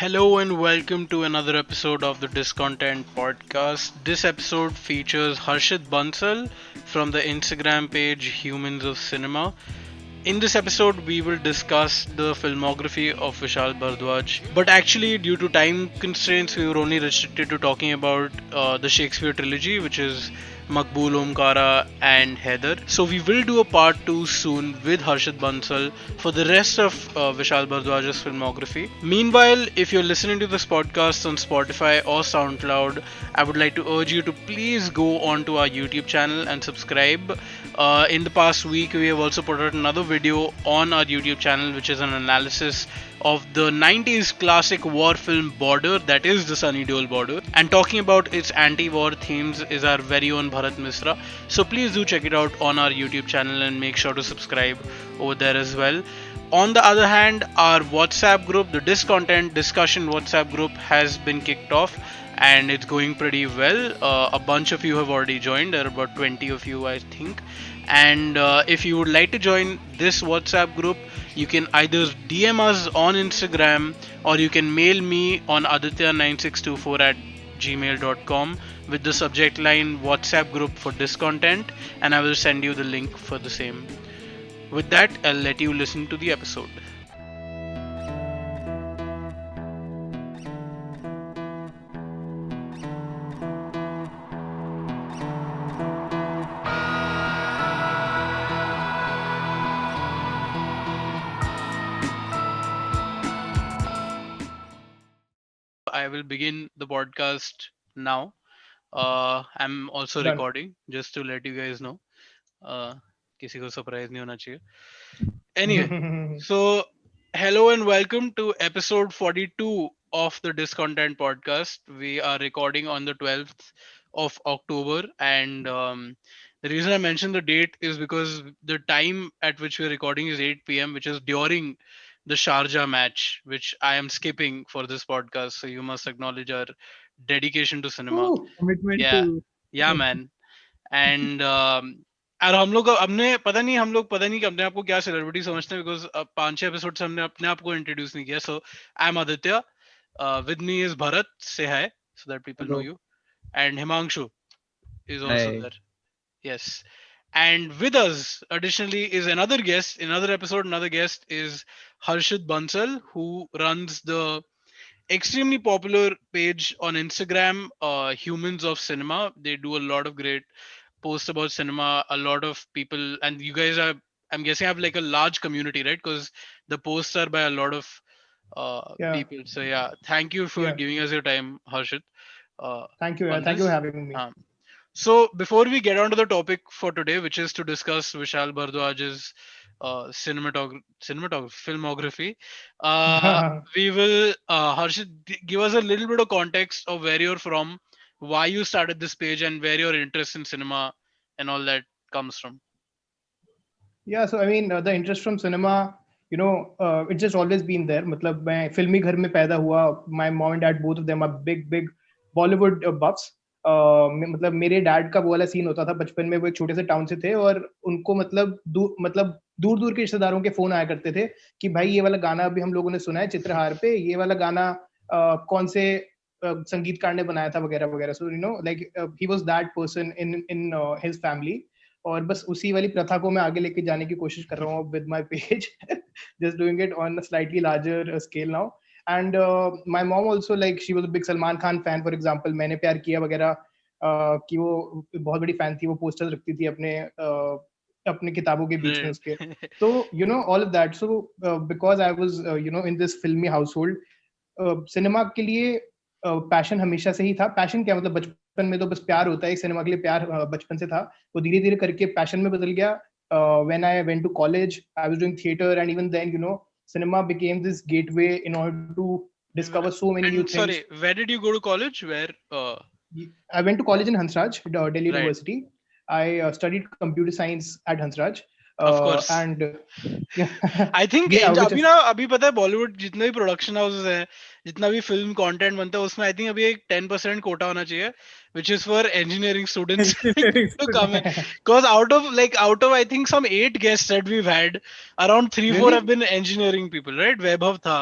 Hello and welcome to another episode of the Discontent Podcast. This episode features Harshit Bansal from the Instagram page Humans of Cinema. In this episode, we will discuss the filmography of Vishal Bhardwaj. But actually, due to time constraints, we were only restricted to talking about the Shakespeare trilogy, which is Makbul, Omkara, and Heather. So we will do a part 2 soon with Harshit Bansal for the rest of Vishal Bhardwaj's filmography. Meanwhile, if you're listening to this podcast on Spotify or SoundCloud, I would like to urge you to please go onto our YouTube channel and subscribe. In the past week, we have also put out another video on our YouTube channel, which is an analysis of the 90s classic war film Border, that is the Sunny Deol Border. And talking about its anti-war themes is our very own Bharat Misra. So please do check it out on our YouTube channel and make sure to subscribe over there as well. On the other hand, our WhatsApp group, the Discontent Discussion WhatsApp group, has been kicked off and it's going pretty well. A bunch of you have already joined. There are about 20 of you, I think. And if you would like to join this WhatsApp group, you can either DM us on Instagram or you can mail me on aditya9624 at gmail.com with the subject line WhatsApp group for Discontent, and I will send you the link for the same. With that, I'll let you listen to the episode. I will begin the podcast now. I'm also Done. recording just to let you guys know. Uh, किसी को surprise नहीं होना चाहिए. Anyway, so hello and welcome to episode 42 of the Discontent Podcast. We are recording on the 12th of October, and the reason I mentioned the date is because the time at which we're recording is 8 p.m., which is during the Sharjah match, which I am skipping for this podcast. So you must acknowledge our dedication to cinema. Commitment Yeah, to. yeah, man. And और हम लोग पता नहीं कि अपने आप को क्या सेलिब्रिटी समझते हैं बिकॉज 5-6 एपिसोड से हमने अपने आप को इंट्रोड्यूस नहीं किया so I am Aditya with me is Bharat से hi so that people know Hello. You and Himanshu is also Hi. There yes and with us additionally is another guest in another episode another guest is Harshit Bansal who runs the extremely popular page on Instagram Humans of Cinema. They do a lot of great post about cinema. A lot of people, and you guys are, I'm guessing, have like a large community, right? Because the posts are by a lot of Yeah. people. So yeah, thank you for Yeah. giving us your time, Harshit, Thank you. on Thank you for this. having me. So before we get on to the topic for today, which is to discuss Vishal Bhardwaj's cinematography, filmography, we will, Harshit, give us a little bit of context of where you're from, why you started this page, and where your interest in cinema and all that comes from. Yeah. So I mean, the interest from cinema, it's just always been there. मतलब मैं फिल्मी घर में पैदा हुआ. My mom and dad, both of them are big Bollywood buffs. मतलब मेरे dad का वो वाला सीन होता था बचपन में. वो एक छोटे से टाउन से थे और उनको मतलब दूर दूर के रिश्तेदारों के फोन आया करते थे कि भाई ये वाला गाना अभी हम लोगों ने सुना है चित्रहार पे, ये वाला गाना कौन से संगीतकार ने बनाया था वगैरह वगैरह. So like he was that person in his family. और बस उसी वाली प्रथा को मैं आगे लेके जाने की कोशिश कर रहा हूँ with my page. Just doing it on a slightly larger scale now. And my mom also like she was a big Salman Khan fan. For example मैंने प्यार किया वगैरह कि वो बहुत बड़ी फैन थी. वो पोस्टर्स रखती थी अपने किताबों के बीच में Right. उसके. तो all of that. So because I was in this फिल्मी हाउसहोल्ड, सिनेमा के लिए पैशन हमेशा से ही था. पैशन क्या मतलब, बचपन में तो बस प्यार होता है. सिनेमा के लिए प्यार बचपन से था. वो धीरे धीरे करके पैशन में बदल गया. When I went to college, I was doing theater, and even then, cinema became this gateway in order to discover so many new And things. sorry, where did you go to college? Where? I went to college in Hansraj, Delhi Right. University. I studied computer science at Hansraj, Of course. and I think yeah, which अभी ना अभी पता है बॉलीवुड जितने भी production houses हैं, जितना भी फिल्म कंटेंट बनता है उसमें आई थिंक अभी एक 10% कोटा होना चाहिए which is for engineering students to come in, because out of I think some 8 guests that we've had, around 3-4 really. have been engineering people, right? Vaibhav tha,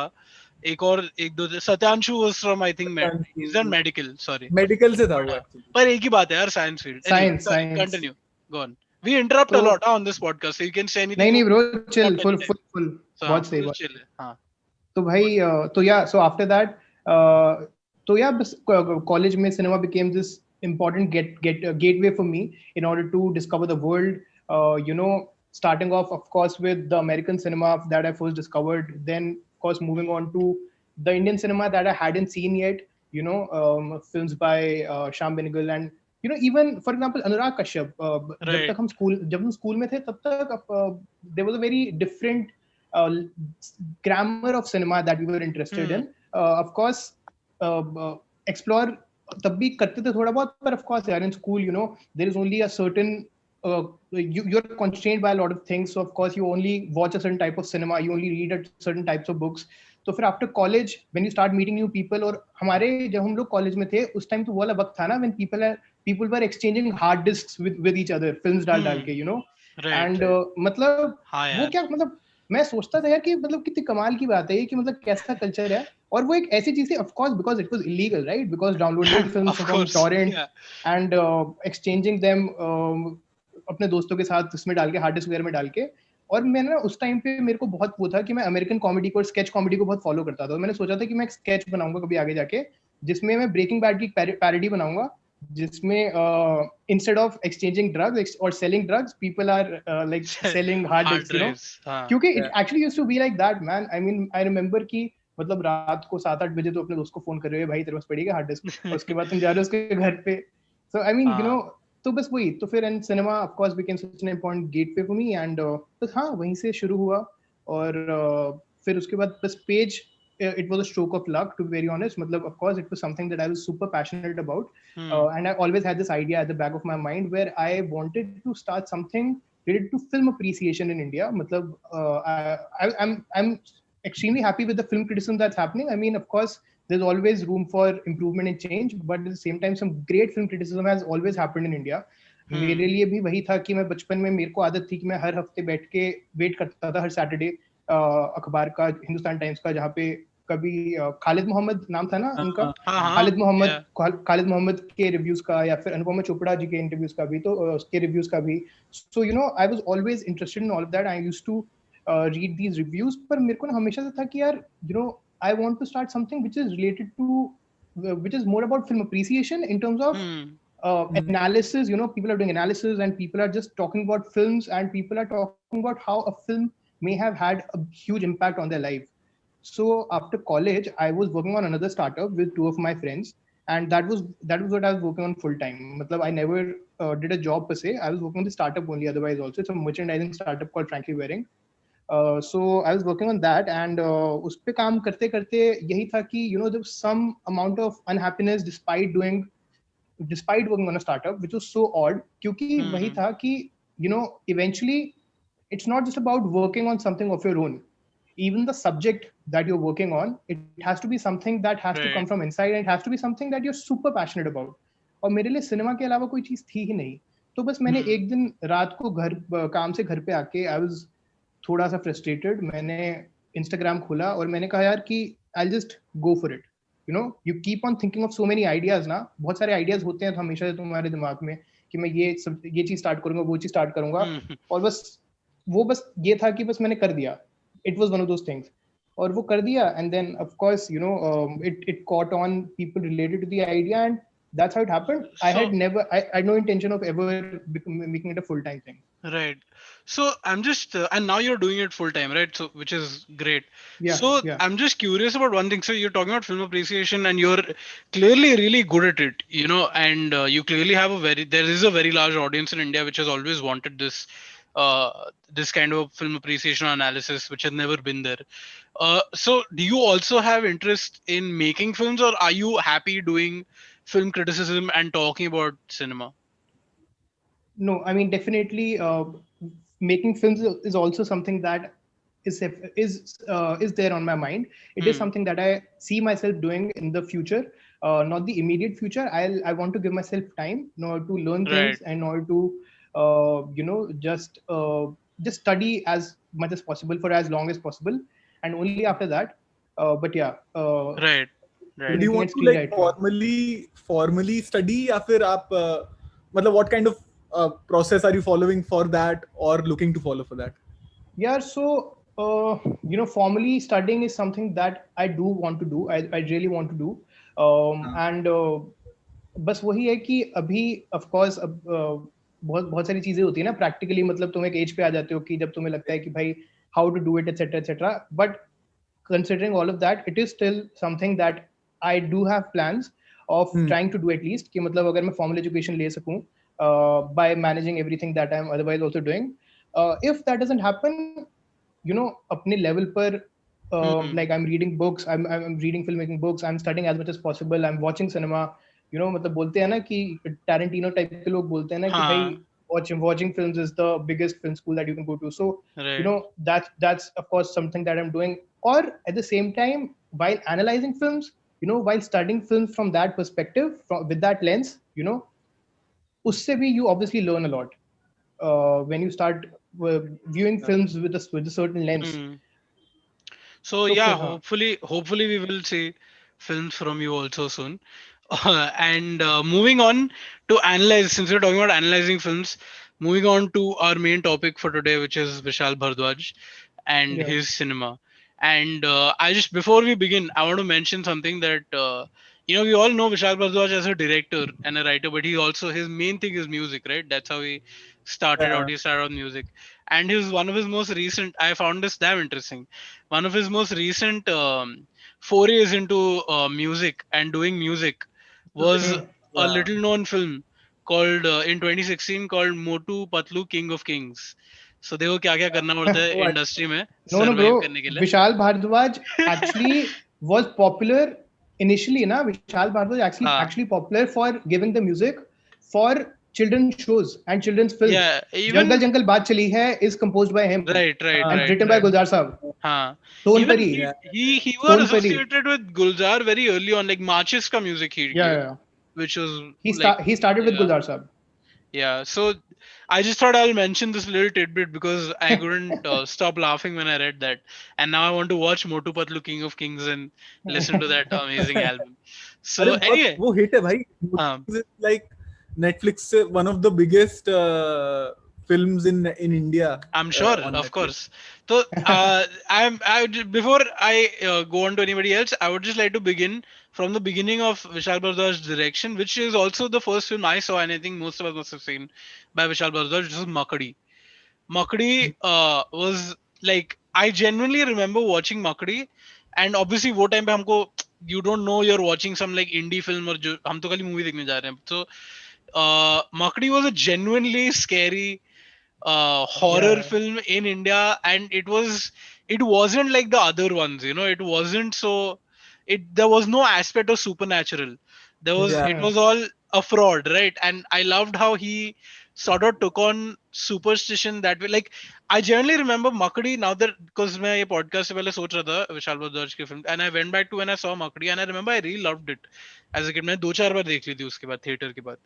एक दो Satyanshu was from I think he's done medical, sorry. Medical से था But वो हाँ, actually. पर एक ही बात है यार, science field. Anyway, Science, sorry, science. continue. Go on. We interrupt a तो lot on this podcast, so you can say anything नहीं you नहीं bro, chill, want full anytime. Full full, So हाँ, बहुत सही full बात. chill है. हाँ. तो भाई तो या सो आफ्टर दैट तो या बस कॉलेज में cinema became this important gateway for me in order to discover the world, you know, starting off of course with the American cinema that I first discovered, then of course moving on to the Indian cinema that I hadn't seen yet, you know, films by Shyam Benegal and you know even for example Anurag Kashyap, Right. जब हम school में थे तब तक there was a very different uh, grammar of cinema that we were interested in. Of course, explore तब भी करते थे थोड़ा बहुत, पर of course यार in school you know there is only a certain you're constrained by a lot of things, so of course you only watch a certain type of cinema, you only read at certain types of books. तो फिर after college when you start meeting new people, और हमारे जब हम लोग college में थे उस टाइम तो वो वाला वक्त था ना when people were exchanging hard disks with each other, films डाल डाल के, यू नो. Right. एंड मतलब हाँ वो यार. क्या मतलब मैं सोचता था यार कि मतलब कितनी कमाल की बात है ये कि मतलब कैसा कल्चर है. और वो एक ऐसी चीज थी of course because it was illegal, right, because downloading films Of from course. Torrent Yeah. And exchanging them अपने दोस्तों के साथ उसमें डाल के, हार्ड डिस्क वगैरह में डाल के. और मैंने ना उस टाइम पे मेरे को बहुत वो था कि मैं अमेरिकन कॉमेडी को, स्केच कॉमेडी को बहुत फॉलो करता था. मैंने सोचा था कि मैं एक स्केच बनाऊंगा कभी आगे जाके जिसमें मैं ब्रेकिंग बैड की पैरोडी बनाऊंगा, जिसमें इंस्टेड ऑफ एक्सचेंजिंग ड्रग्स और selling drugs people are like selling hard Hard disk, you know. drives. हाँ. क्योंकि it actually used to be like that man. I mean I remember कि मतलब रात को 7-8 बजे तो अपने दोस्त को फोन कर रहे हो, भाई तेरे पास पड़ेगा हार्ड डिस्क, और उसके बाद तुम जा रहे हो उसके घर पे. सो आई मीन यू नो, तो बस वही. तो फिर and cinema of course became such an important gateway for me and बस हाँ वहीं से शुरू हुआ. और फिर उसके बाद बस page, it was a stroke of luck to be very honest. Matlab, of course it was something that I was super passionate about, and I always had this idea at the back of my mind where I wanted to start something related to film appreciation in India. Matlab, I'm extremely happy with the film criticism that's happening. I mean, of course, there's always room for improvement and change, but at the same time, some great film criticism has always happened in India. मेरे लिए भी वही था कि मैं बचपन में मेरे को आदत थी कि मैं हर हफ्ते बैठ के वेट करता था हर सैटरडे अखबार का, हिंदुस्तान टाइम्स का, जहाँ पे कभी खालिद मोहम्मद नाम था ना उनका, खालिद मोहम्मद के रिव्यूज का, या फिर अनुपमा चोपड़ा जी के इंटरव्यूज का भी, तो उसके रिव्यूज का भी. So you know I was always interested in all of that. I used to read these reviews. पर मेरे को ना हमेशा से था कि यार you know I want to start something which is related to which is more about film appreciation in terms of analysis. You know, people are doing analysis and people are just talking about films and people are talking about how a film may have had a huge impact on their life. So after college I was working on another startup with two of my friends, and that was what I was working on full time. Matlab, I never did a job per se. I was working on the startup only, otherwise also it's a merchandising startup called Frankly Wearing. So I was working on that, and उस पे काम करते करते यही था कि you know there was some amount of unhappiness despite working on a startup, which was so odd. क्योंकि वही था कि you know eventually it's not just about working on something of your own. Even the subject that you're working on, it has to be something that has to come from inside, and it has to be something that you're super passionate about. और मेरे लिए cinema के अलावा कोई चीज थी ही नहीं. तो बस मैंने एक दिन रात को काम से घर पे आके आई वाज थोड़ा सा फ्रस्ट्रेटेड. मैंने इंस्टाग्राम खोला और मैंने कहा यार कि I just go for it. You know you keep on thinking of so many ideas ना, बहुत सारे आइडियाज होते हैं तो हमेशा तुम्हारे दिमाग में कि मैं ये चीज स्टार्ट करूंगा, वो चीज स्टार्ट करूंगा. और बस ये था कि बस मैंने कर दिया. It was one of those things. और वो कर दिया, and then of course you know it caught on, people related to the idea, and that's how it happened. I had no intention of ever making it a full-time thing. Right. So I'm just, and now you're doing it full time, right? So, which is great. Yeah. So yeah. I'm just curious about one thing. So you're talking about film appreciation, and you're clearly really good at it, you know, and you clearly have there is a very large audience in India which has always wanted this kind of film appreciation analysis, which has never been there. So do you also have interest in making films, or are you happy doing film criticism and talking about cinema? No, I mean definitely making films is also something that is there on my mind. It is something that I see myself doing in the future, not the immediate future. I want to give myself time in order to learn things, and in order to you know just study as much as possible for as long as possible, and only after that But yeah, Right, So right. do you looking want at to like screenwriting. formally study या फिर आप मतलब what kind of process are you following for that or looking to follow for that? Yeah, so formally studying is something that I do want to do. I really want to do. And बस वही है कि अभी of course अब बहुत बहुत सारी चीजें होती है ना प्रैक्टिकली, मतलब तुम एक एज पे आ जाते हो कि जब तुम्हें लगता है कि भाई how to do it etcetera etcetera, but considering all of that, it is still something that I do have plans of trying to do at least, कि मतलब अगर मैं formal education ले सकूं by managing everything that I'm otherwise also doing. If that doesn't happen, अपने level पर like I'm reading books, I'm reading filmmaking books, I'm studying as much as possible, I'm watching cinema. मतलब बोलते हैं ना कि Tarantino type के लोग बोलते हैं ना कि भाई हाँ, watching films is the biggest film school that you can go to. So right. that's of course something that I'm doing. Or at the same time, while analyzing films, while studying films from that perspective, with that lens, usse bhi you obviously learn a lot when you start viewing films with a certain lens. Hmm. So So yeah, हाँ. hopefully we will see films from you also soon. And moving on to analyze, since we're talking about analyzing films, moving on to our main topic for today, which is Vishal Bhardwaj and Yeah. his cinema. And I just before we begin, I want to mention something that we all know Vishal Bhardwaj as a director and a writer, but he also his main thing is music, right? That's how he started out. Yeah. He started on music, and his one of his most recent. I found this damn interesting. One of his most recent forays into music and doing music was Hmm. a Yeah. little known film called in 2016 called Motu Patlu King of Kings. So देखो क्या क्या करना पड़ता है Oh, industry में No, bro. Survive करने के लिए. Vishal Bhardwaj actually was popular initially. Na Vishal Bhardwaj हाँ, actually popular for giving the music for children's shows and children's films. yeah, Jungle even Jungle Baat Chali Hai is composed by him and right, written by right. Gulzar Saab. हाँ, even Sonpari, yeah. he was Sonpari. associated with Gulzar very early on, like Marches ka music he Yeah, gave, yeah. which was He like start he started with yeah. Gulzar Saab. Yeah, so I just thought I'll mention this little tidbit because I couldn't stop laughing when I read that, and now I want to watch Motu Patlu King of Kings and listen to that amazing album. अरे So बहुत anyway, वो hit है भाई. um, Like Netflix से one of the biggest films in India I'm sure, on of Netflix. course. So before I go on to anybody else, I would just like to begin from the beginning of Vishal Bhardwaj's direction, which is also the first film I saw, and I think most of us must have seen by Vishal Bhardwaj, which is Makadi. Makdi was like I genuinely remember watching Makdi, and obviously वो time पे हमको you don't know you're watching some like indie film और जो हम तो खाली movie देखने जा रहे हैं. So Makdi was a genuinely scary horror Yeah, film in India, and it wasn't like the other ones. It wasn't so. There was no aspect of supernatural. Yeah. It was all a fraud, right? And I loved how he sort of took on superstition that way. Like I generally remember Makdi now that because मैं ये podcast से पहले सोच रहा था विशाल भारद्वाज की film, and I went back to when I saw Makdi, and I remember I really loved it as a kid. मैंने दो चार बार देख ली थी उसके बाद theater के बाद.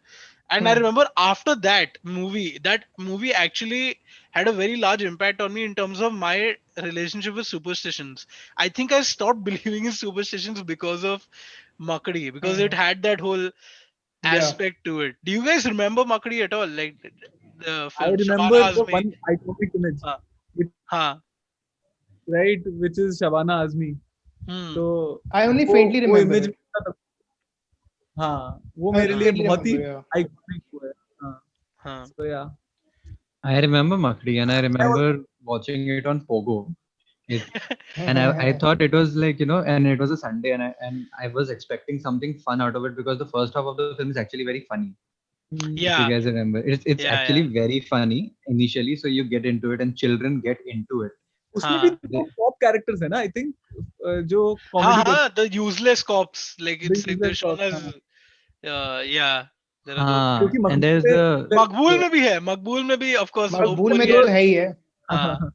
And I remember after that movie actually had a very large impact on me in terms of my relationship with superstitions. I think I stopped believing in superstitions because of Makdi, because it had that whole yeah. aspect to it. Do you guys remember Makdi at all? Like the I film remember Shabana the Azmi. one iconic image, Uh, which, हाँ. right, which is Shabana Azmi. Hmm. तो I only वो faintly वो remember image it. हाँ वो I मेरे only लिए faintly बहुत ही remember. Yeah. iconic हुआ है. हाँ. हाँ. So yeah. I remember Makdi and I remember watching it on Pogo. And I thought it was like, and it was a Sunday and I was expecting something fun out of it because the first half of the film is actually very funny. If you Yeah. guys remember, it's Yeah. actually Yeah. very funny initially, so you get into it and children get into it. उसमें भी हाँ. दो top characters है ना I think जो हाँ. comedy करते हाँ. The useless cops. Like हैं it's like they're useless shown cops. as. हाँ. Yeah. There are those. क्योंकि And मकबूल there's में the मकबूल में भी है. मकबूल में भी of course वो मकबूल में police. तो है ही है. हाँ.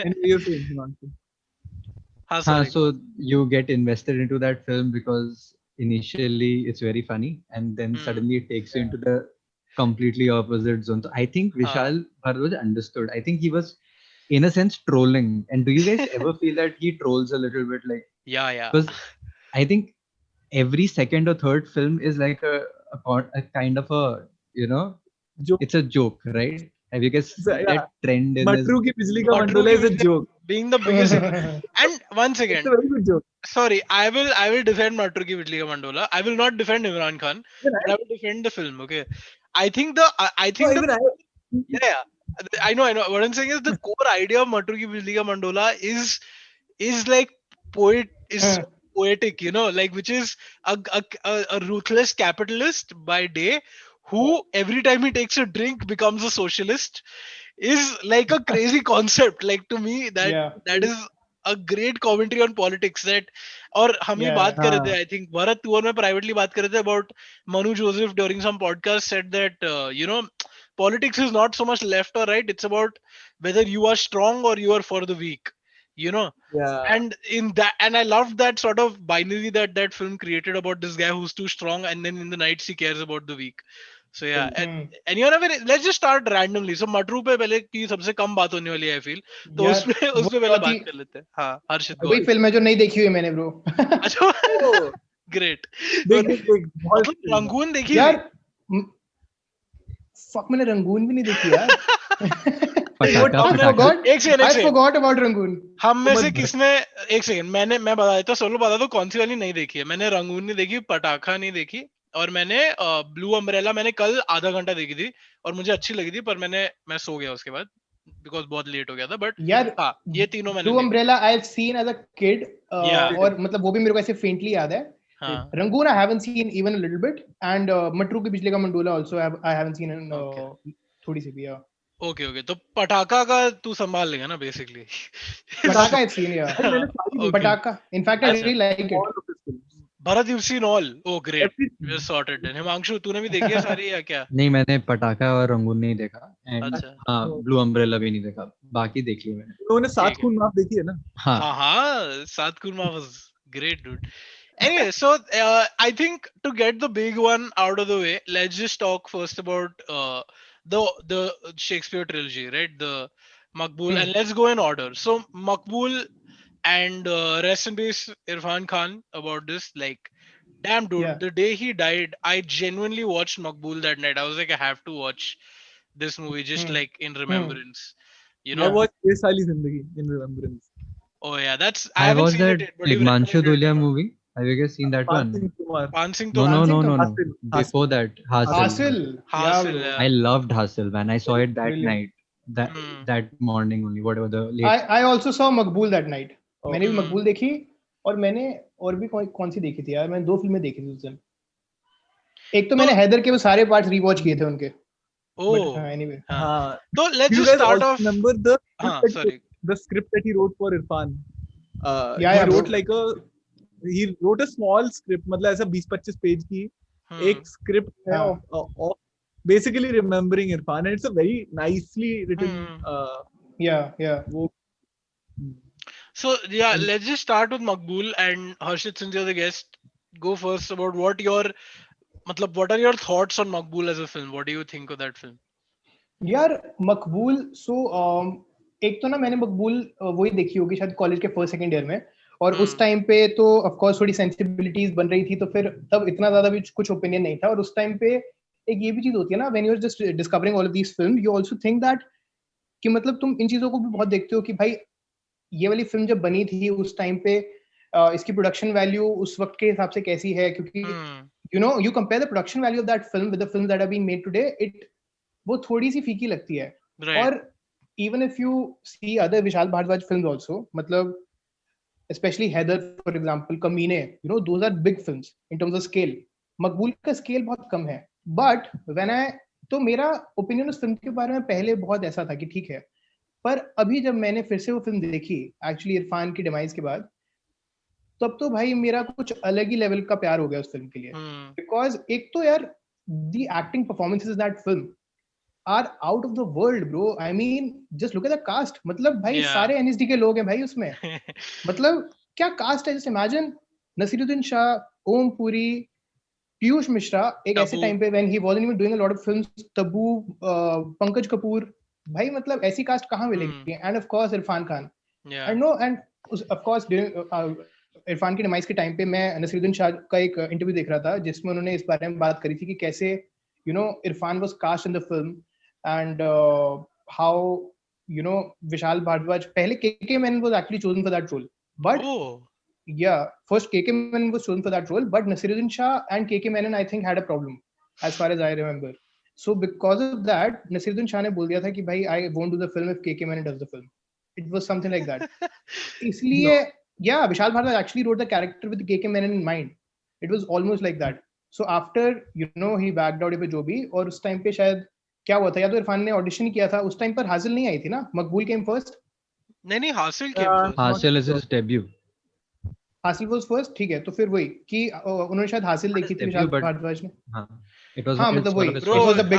anyway you're saying Himanshu. हाँ. Sorry. so you get invested into that film because initially it's very funny and then suddenly it takes you into the completely opposite zone. So I think Vishal Bhardwaj understood. I think he was in a sense trolling. And do you guys ever feel that he trolls a little bit? Like Yeah. Because I think every second or third film is like a kind of a, you know, Joke. it's a joke, right? Have you guys So, seen yeah. that trend in this? Matru Ki Bijli Ka Matru Mandola Ki is a Bijli joke. being the biggest. And once It's again, a very good joke. sorry, I will defend Matru Ki Bijli Ka Mandola. I will not defend Imran Khan, Even but I, I will defend the film. Okay, I think the even I. yeah. I know. What I'm saying is the core idea of Matru Ki Bijli Ka Mandola is like so poetic, like which is a ruthless capitalist by day who every time he takes a drink becomes a socialist is like a crazy concept. Like to me Yeah, that is a great commentary on politics that और हम ही बात yeah, कर रहे थे हाँ. I think Bharat तू और मैं privately बात कर रहे थे about Manu Joseph during some podcast said that politics is not so much left or right, it's about whether you are strong or you are for the weak, you know Yeah. and in that, and I loved that sort of binary that film created about this guy who's too strong and then in the nights he cares about the weak. So yeah, and let's just start randomly. So Matru पे पहले की सबसे कम बात होने वाली है I feel, तो यार उसपे वो उसपे पहले चौथी बात कर लेते हैं. हाँ हर्षित go वही on. फिल्म है जो नहीं देखी हुई मैंने ब्रो. अच्छा Oh, ग्रेट. देख बहुत मतलब film है. रंगून देखी यार थी. फक मैंने रंगून भी नहीं देखी यार. पटाखा I पटाखा. forgot. एक second I forgot about Rangoon. हम में मत से भर. किसने एक सेकंड मैं बता देता हूँ, सोलो बता दो कौन सी वाली नहीं देखी है. मैंने रंगून नहीं देखी, पटाखा नहीं देखी, और मैंने ब्लू अम्ब्रेला मैंने कल आधा घंटा देखी थी और मुझे अच्छी लगी थी, पर मैं सो गया उसके बाद बिकॉज बहुत लेट हो गया था. बट यार हाँ ये तीनों मैंने ब्लू नहीं umbrella I have seen as a kid, या और मतलब वो भी मेरे को ऐसे फेंटली याद है. हाँ Rangoon I haven't seen even a little bit, and Matru की बिजली का Mandola also I haven't seen in okay थोड़ी सी भी. ओके तो पटाखा का तू संभाल लेगा ना बेसिकली. पटाखा आई हैव सीन, या भाई मैंने सारी देखी. पटाखा इनफैक्ट आई अच्छा really like All it. of his films. Bharat you've seen all. Oh great, Everything. we're sorted then. Himanshu तूने भी देखी है सारी या क्या? नहीं, मैंने पटाखा और रंगून नहीं देखा, एंड अच्छा हाँ ब्लू अम्ब्रेला भी नहीं देखा, बाकी देख लिया मैंने. उन्होंने सात ठीक है. खून माफ देखी है ना. हाँ. हाँ Saat Kurma was great, dude. Anyway, so I think to get the big one out of the way, let's just talk first about the Shakespeare trilogy, right? The Maqbool, and let's go in order. So Maqbool and rest in peace Irfan Khan about this. Like, damn, dude, Yeah. the day he died, I genuinely watched Maqbool that night. I was like, I have to watch this movie just like in remembrance. You I know? watched ये साली जिंदगी in remembrance. Oh yeah, that's I I haven't watched seen that it yet, but you've Himanshu recommended it Dhulia a lot. movie. Have you guys seen that Pan one? Singh Kumar. Pan Singh No, to no, no, Singh no, no. Hasil. Before that, Hasil. Hasil. Hasil, bro. yeah. I loved Hasil, man. I saw it that Brilliant. night, that Hmm. that morning only. Whatever the late. I also saw Maqbool that night. Oh. मैंने भी मकबूल देखी, और मैंने और भी कौन सी देखी थी यार. मैंने 2 फिल्में देखी थी उस दिन. एक तो मैंने हैदर के वो सारे पार्ट्स रीवॉच किए थे उनके. Oh, Anyway. हाँ. So let's Do you just guys start also off. remember the हाँ, sorry. the script that he wrote for Irfan? Yeah, he yeah, wrote bro. like he wrote a small script, मतलब ऐसा 20-25 page की Hmm. एक script है हाँ. of basically remembering Irfan, and it's a very nicely written. Yeah. वो So yeah, And- let's just start with Maqbool, and Harshit, since you're the guest, go first about what are your thoughts on Maqbool as a film? What do you think of that film? यार मकबूल, सो एक तो ना मैंने मकबूल वही देखी होगी शायद college के फर्स्ट सेकंड ईयर में, और उस टाइम पे तो ऑफ कोर्स थोड़ी सेंसिबिलिटीज बन रही थी, तो फिर तब इतना ज्यादा भी कुछ ओपिनियन नहीं था. और उस टाइम पे एक ये भी चीज होती है ना, when you are just discovering all of these film, you also think that कि मतलब तुम इन चीजों को भी बहुत देखते हो कि भाई ये वाली फिल्म जब बनी थी उस टाइम पे इसकी प्रोडक्शन वैल्यू उस वक्त के हिसाब से कैसी है, क्योंकि you compare the production value of that film with the films that are being made today, वो थोड़ी सी फीकी लगती है. Right. और even if you see other Vishal Bhardwaj films also, मतलब especially Heather for example, कमीने, those are big films in terms of scale. मकबूल का scale बहुत कम है, but तो मेरा ओपिनियन उस फिल्म के बारे में पहले बहुत ऐसा था कि ठीक है, पर अभी जब मैंने फिर से वो फिल्म देखी एक्चुअली इरफान की डिमाइस के बाद, तब तो भाई मेरा कुछ अलग ही लेवल का प्यार हो गया उस फिल्म के लिए. बिकॉज एक तो यार the acting performances that film are out of the world bro. I mean just look at the cast. मतलब भाई सारे एनएसडी के लोग हैं भाई उसमें. मतलब क्या कास्ट है. जस्ट इमेजिन नसीरुद्दीन शाह, ओम पुरी, पीयूष मिश्रा एक ऐसे टाइम पे when he wasn't even doing a lot of films, Tabu, Pankaj Kapoor, भाई मतलब ऐसी कास्ट कहाँ मिलेगी. End of course Irfan Khan. I know, end of course Irfan की डिमाइस के टाइम पे मैं नसीरुद्दीन शाह का एक इंटरव्यू देख रहा था जिसमें उन्होंने इस बारे में बात करी थी कि कैसे Irfan was cast in the film and how Vishal Bhardwaj पहले KK Menon was actually chosen for that role but Oh. first KK Menon was chosen for that role, but Nasiruddin Shah and KK Menon I think had a problem as far as I remember. So because of that, Nasiruddin Shah ने बोल दिया था कि भाई I won't do the film if KK Menon does the film. It was something like that. इसलिए Vishal Bhardwaj actually wrote the character with KK Menon in mind. It was almost like that. So after he backed out पे जो भी और उस time पे शायद क्या हुआ था या तो इरफान ने ऑडिशन किया था उस टाइम पर हासिल नहीं आई थी ना मकबूल केम फर्स्ट नहीं हासिल came first. Hasil is his debut. हासिल वाज फर्स्ट ठीक है तो फिर वही कि उन्होंने शायद हासिल देखी थी विशाल but- भारद्वाज ने हाँ, it was हाँ, it's मतलब one वही, of his Bro, It was first a big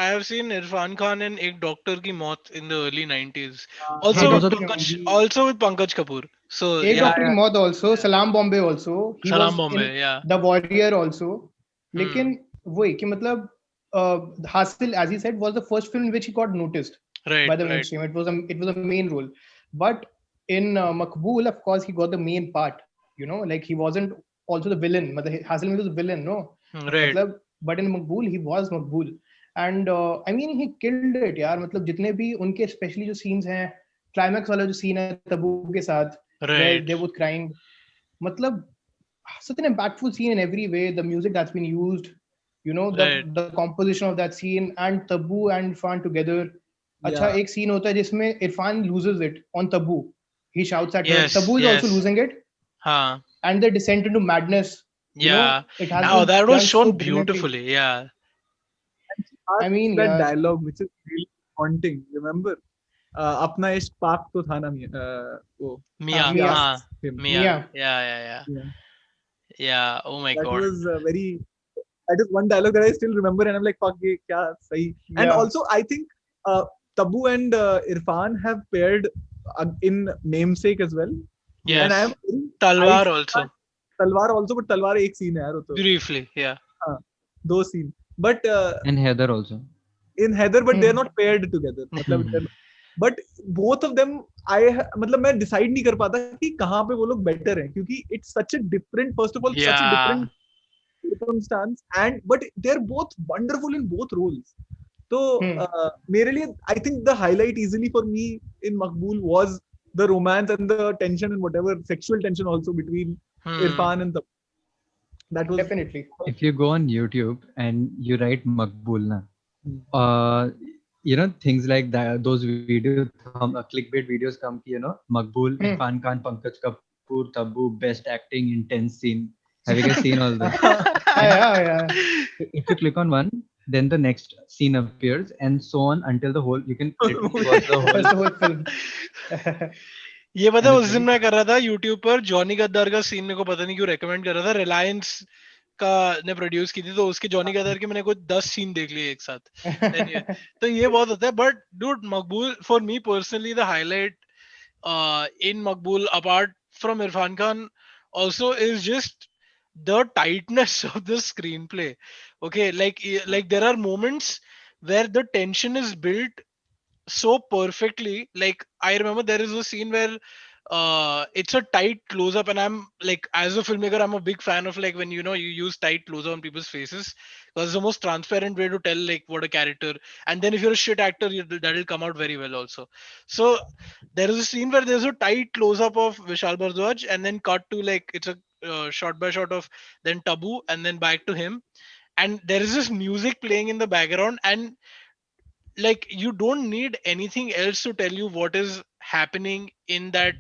I have seen Irfan Khan in एक डॉक्टर की मौत in the early 90s. हाँ, Also हाँ, with डॉक्टर Pankaj, की- also with Pankaj Kapoor. So एक yeah, डॉक्टर की मौत also सलाम Bombay also he Salam was Bombay, in yeah. the warrior also लेकिन वही कि मतलब हासिल as he said was the first film in which he got noticed Right, by the right. mainstream. It was a main role, but in Maqbool, of course, he got the main part. Like he wasn't also the villain. मतलब Hasil was the villain, no. Right. मतलब but in Maqbool he was Maqbool, and I mean he killed it यार. मतलब जितने भी उनके especially जो scenes हैं, climax वाला जो scene है तब्बू के साथ, where Right. they're both crying. मतलब such an impactful scene in every way. The music that's been used, Right. the composition of that scene and Tabu and Irfan together. अच्छा Yeah. एक scene होता है जिसमें Irfan loses it on Tabu. He shouts at her. Yes, Tabu is also yes. losing it, हाँ. and they descend into madness. Yeah. It has Oh, been that was done shown so brilliantly. beautifully. Yeah. I mean, that yeah. dialogue which is really haunting. Remember, अपना इश्क पाक तो था ना वो Mia. Mia. हाँ. him. Mia. Mia. Yeah. Yeah. Yeah. Oh my That god. was very. That is one dialogue that I still remember, and I'm like, "Fuck, ये क्या सही." And Yeah. also, I think Tabu and Irfan have paired in Namesake as well. Yes. And I am Talwar also. Talwar also, but Talwar एक scene है यार वो तो. Briefly. Yeah. हाँ, दो scene. But And Heather also. in Heather, but they're not paired together. मतलब they're- but both of them, मतलब मैं decide नहीं कर पाता कि कहाँ पे वो लोग better हैं क्योंकि it's such a different, first of all, such a Yeah. different circumstance, and but they're both wonderful in both roles. So मेरे लिए I think the highlight easily for me in Maqbool was the romance and the tension and whatever sexual tension also between Irfan and Tabu. That was Definitely. If you go on YouTube and you write Maqbool na, things like that, those videos, clickbait videos come ki, Maqbool, Irfan Khan, Pankaj Kapoor, Tabu, best acting, intense scene. Have you guys seen all this? Yeah. If you click on one, then the next scene appears and so on until the whole, you can literally watch the That's the whole. whole film. ये पता है And उस दिन मैं कर रहा था YouTube पर जॉनी गद्दार का सीन मेरे को पता नहीं क्यों रेकमेंड कर रहा था रिलायंस का ने प्रोड्यूस की थी तो उसके जॉनी गद्दार के मैंने कुछ 10 सीन देख लिए एक साथ Anyway, तो ये बहुत होता है but dude Maqbool for me personally the highlight in Maqbool apart from Irfan Khan also is just the tightness of the screenplay. Okay, like there are moments where the tension is built so perfectly. Like I remember there is a scene where it's a tight close up and I'm like as a filmmaker I'm a big fan of like when you use tight close up on people's faces because it's the most transparent way to tell like what a character, and then if you're a shit actor that'll come out very well also. So there is a scene where there's a tight close up of Vishal Bhardwaj and then cut to like it's a shot by shot of then Tabu and then back to him, and there is this music playing in the background and like you don't need anything else to tell you what is happening in that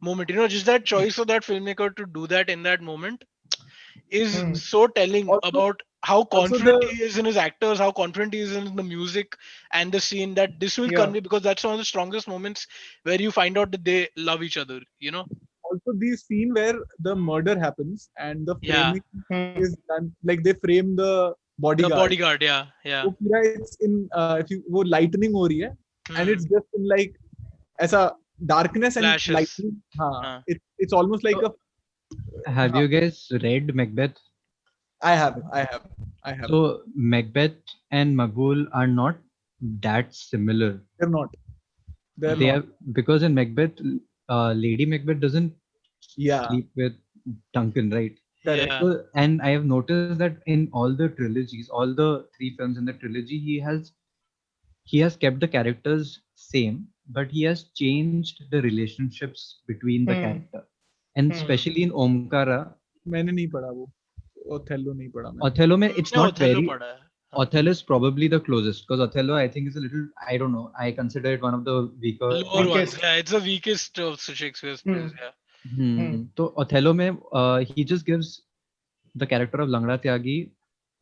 moment, just that choice of that filmmaker to do that in that moment is so telling Also- about how also confident the- he is in his actors, how confident he is in the music and the scene, that this will Yeah. convey, because that's one of the strongest moments where you find out that they love each other. Also the scene where the murder happens and the Yeah. framing is done, like they frame the The bodyguard. bodyguard, yeah. वो पूरा it's in if you वो lightning हो रही है and it's just in like ऐसा darkness and Flashes. lightning. हाँ, it's almost like Have you guys read Macbeth? I have. So Macbeth and Maqbool are not that similar. They're not. They are, because in Macbeth, Lady Macbeth doesn't Yeah, sleep with Duncan, right? correct. Yeah. So, and I have noticed that in all the trilogies, all the three films in the trilogy, he has kept the characters same, but he has changed the relationships between the Hmm. character. And Hmm. especially in Omkara, मैंने नहीं पढ़ा वो, Othello नहीं पढ़ा मैंने. Othello, mein, it's मैंने not Othello very. पढ़ा है. हाँ. Othello is probably the closest because Othello, I think, is a little. I don't know. I consider it one of the weaker. Lower ones. Weakest. Yeah, it's the weakest of Shakespeare's Hmm. plays. Yeah. So Othello, mein, he just gives the character of Langda Tyagi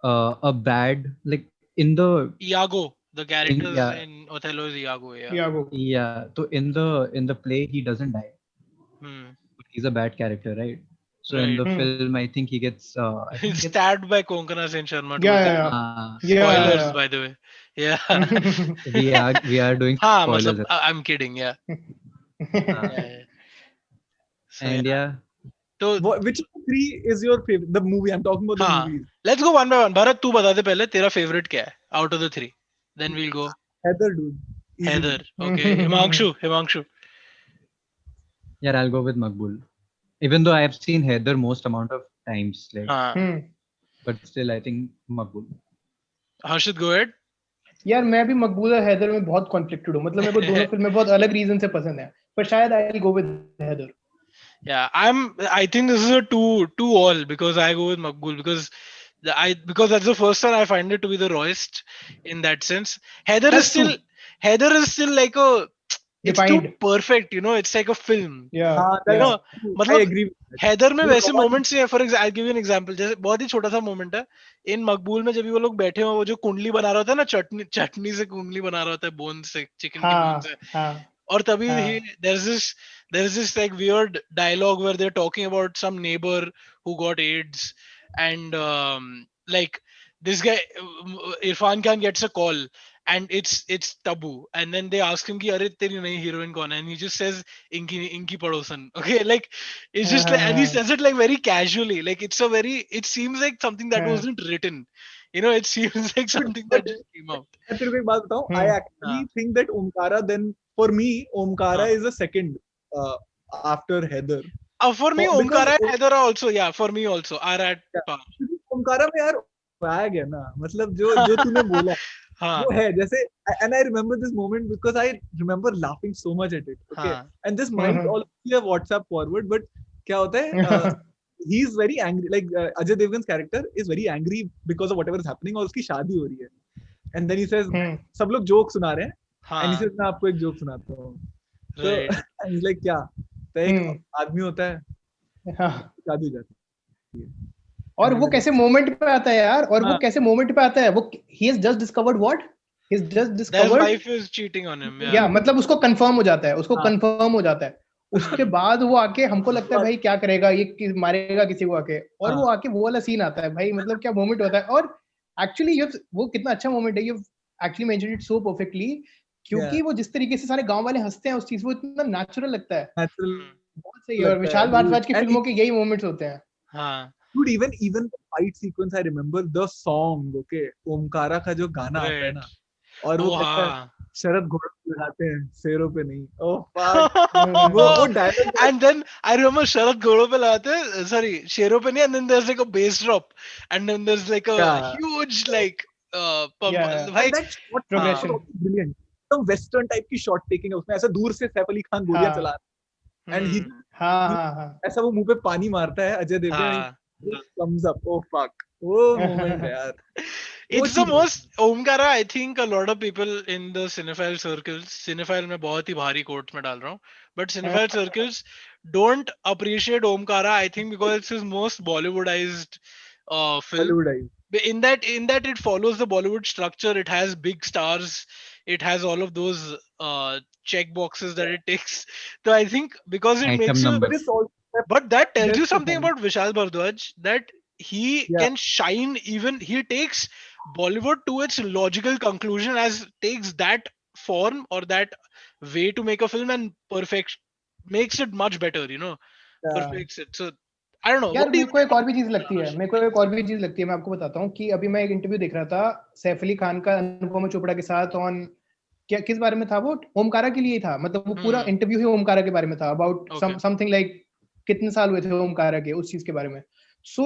a bad, like in the Iago. The characters yeah. in Othello is Iago. Yeah. Iago. Yeah. So in the play, he doesn't die. Hmm. He's a bad character, right? So in Right. the Hmm. film, I think he gets. I think he He's gets. stabbed by Konkana Sen Sharma Yeah, towards the yeah, end. yeah. Spoilers, Yeah, by the way. Yeah. we are doing हाँ spoilers. मतलब I'm kidding. Yeah. yeah. Yeah. So And yeah. yeah, तो Which of the three is your favorite? The movie, I'm talking about the हाँ. movies. Let's go one by one. Bharat तू बता दे पहले तेरा favorite क्या है out of the three. Then we'll go Heather, dude. Easily. Heather. Okay. Himanshu. yeah, I'll go with Makbul. Even though I have seen Heather most amount of times, like, हाँ. Hmm. but still, I think Makbul. Harshit, go ahead. यार मैं भी मकबूल और हैदर में बहुत conflicted हूँ मतलब मेरे को दोनों फिल्में बहुत अलग रीजन से पसंद है पर शायद I will go with Haider Yeah, I think this is a two all because I go with Makbul because because that's the first one I find it to be the rawest in that sense. Heather That's is still like a it's too Defined. perfect, you know. It's like a film. या That's No, true. I मतलब agree with that. Haider में वो वैसे बहुत- moments हैं for example I give you an example जैसे बहुत ही छोटा सा मोमेंट है इन मकबूल में जब भी वो लोग बैठे हो वो जो कुंडली बना रहा होता है ना चटनी से कुंडली बना रहा होता है बोन से चिकन की बोन हाँ से हाँ और तभी हाँ. there's this like weird dialogue where they're talking about some neighbor who got AIDS and like this guy Irfan Khan gets a call and it's Tabu and then they ask him ki अरे तेरी नई heroine कौन है and he just says इनकी पड़ोसन okay like it's just like and he says it like very casually like it seems like something that हाँ. wasn't written you know it seems like something that just came out मैं तेरे को एक बात बताऊं, I actually हाँ. think that Omkara then, for me, Omkara हाँ. is a second after Heather. For me, Because Omkara and Heather are also, yeah, for me also are at par. क्योंकि ओमकारा में यार स्वैग है ना, मतलब जो तूने बोला हाँ, वो है जैसे, and I remember this moment because I remember laughing so much at it. Okay, हाँ, and this might also be a WhatsApp forward, but क्या होता है, he is very angry, like Ajay Devgan's character is very angry because of whatever is happening और उसकी शादी हो रही है, and then he says सब लोग जोक सुना रहे हैं, and he हाँ, says मैं आपको एक जोक सुनाता हूँ, तो right. and he's like क्या, तो एक आदमी होता है शादी हो जाती है, और वो कैसे मोमेंट पे आता है यार और वो हाँ. कैसे मोमेंट पे आता है वो he has just discovered what he has just His discovered wife is cheating on him. या Yeah. मतलब उसको कंफर्म हो जाता है उसको हाँ. कंफर्म हो जाता है उसके बाद वो आके हमको लगता है भाई क्या करेगा ये मारेगा किसी को आके और वो आके वो वाला सीन आता है भाई मतलब क्या मोमेंट होता है और एक्चुअली वो कितना अच्छा मोमेंट है you actually mentioned it so perfectly क्योंकि वो जिस तरीके से सारे गांव वाले हंसते हैं उस चीज वो इतना नेचुरल लगता है Natural. बहुत सही है और विशाल भारद्वाज की फिल्मों के यही मोमेंट्स होते हैं हाँ, Dude, even the fight sequence, I remember the song, okay, Omkara का जो गाना आता है right. ना, और वो Oh, कहता है हाँ. शरद घोड़ों पे लगाते हैं शेरों पे नहीं, oh fuck, वो dialogue And then I remember Sharad घोड़ों पे लगाते हैं, sorry, शेरों पे नहीं, and then there's like a bass drop, and then there's like a Yeah. huge like pump. Yeah. भाई, and that shot Progression. was also brilliant. एकदम western type की शॉट टेकिंग है उसमें, ऐसा दूर से सैफ अली खान गोलियां हाँ. चला रहा है, and he हाँ हाँ हाँ ऐसा वो मुंह पे पानी मारता है अजय देवगन, हाँ. thumbs up, oh fuck, वो मोमेंट है यार. It's the most Omkara. I think a lot of people in the cinephile circles, cinephile में बहुत ही भारी quotes में डाल रहा हूँ, but cinephile circles don't appreciate Omkara. I think because it's his most Bollywoodized film. Hollywoodized. In that it follows the Bollywood structure. It has big stars. It has all of those check boxes that it takes. So I think because it Item makes you. number. But it's also But that tells That's you the something point. about Vishal Bhardwaj that he Yeah. can shine even he takes Bollywood to its logical conclusion as takes that form or that way to make a film and makes it much better, you know. Perfects it. So I don't know. यार What do मेरे you को एक और भी चीज लगती है मैं आपको बताता हूँ कि अभी मैं एक इंटरव्यू देख रहा था सैफ अली खान का अनुपमा चोपड़ा के साथ ऑन क्या किस बारे में था वो ओमकारा के लिए था मतलब वो पूरा इंटरव्यू ही ओमकारा के बारे में था अबाउट Okay. समथिंग लाइक कितने साल हुए थे ओमकारा के, उस चीज के बारे में. सो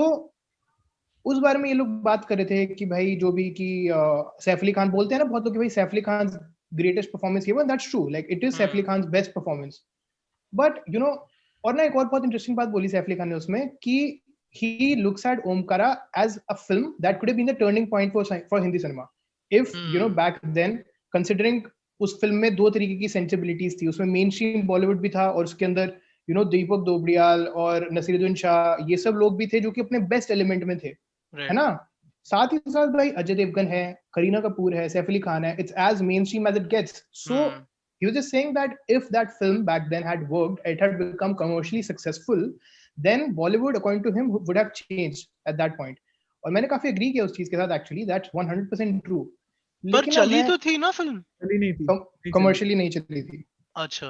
उस बारे में ये लोग बात कर रहे थे कि भाई जो भी कि सैफ अली खान बोलते हैं ना बहुत लोग कि भाई Saif Ali Khan greatest performance given, that's true, like it is Saif Ali Khan best performance. But you know, और ना एक और बहुत इंटरेस्टिंग बात बोली सैफ अली खान ने उसमें कि he looks at Omkara as a film that could have been the turning point for Hindi cinema if you know back then, considering उस फिल्म में दो तरीके की सेंसिबिलिटीज थी. उसमें मेन स्ट्रीम बॉलीवुड भी था और उसके अंदर यू नो दीपक दोबड़ियाल और नसीरुद्दीन शाह ये सब लोग भी थे जो कि अपने बेस्ट एलिमेंट में थे, है ना. साथ ही साथ भाई अजय देवगन है, करीना कपूर है, सैफ अली खान है. It's as mainstream as it gets. So he was just saying that if that film back then had worked, it had become commercially successful, then Bollywood according to him would have changed at that point. और मैंने काफी agree किया उस चीज के साथ. Actually that's 100% true. पर चली तो थी ना फिल्म, चली नहीं थी, कमर्शियली नहीं चली थी. अच्छा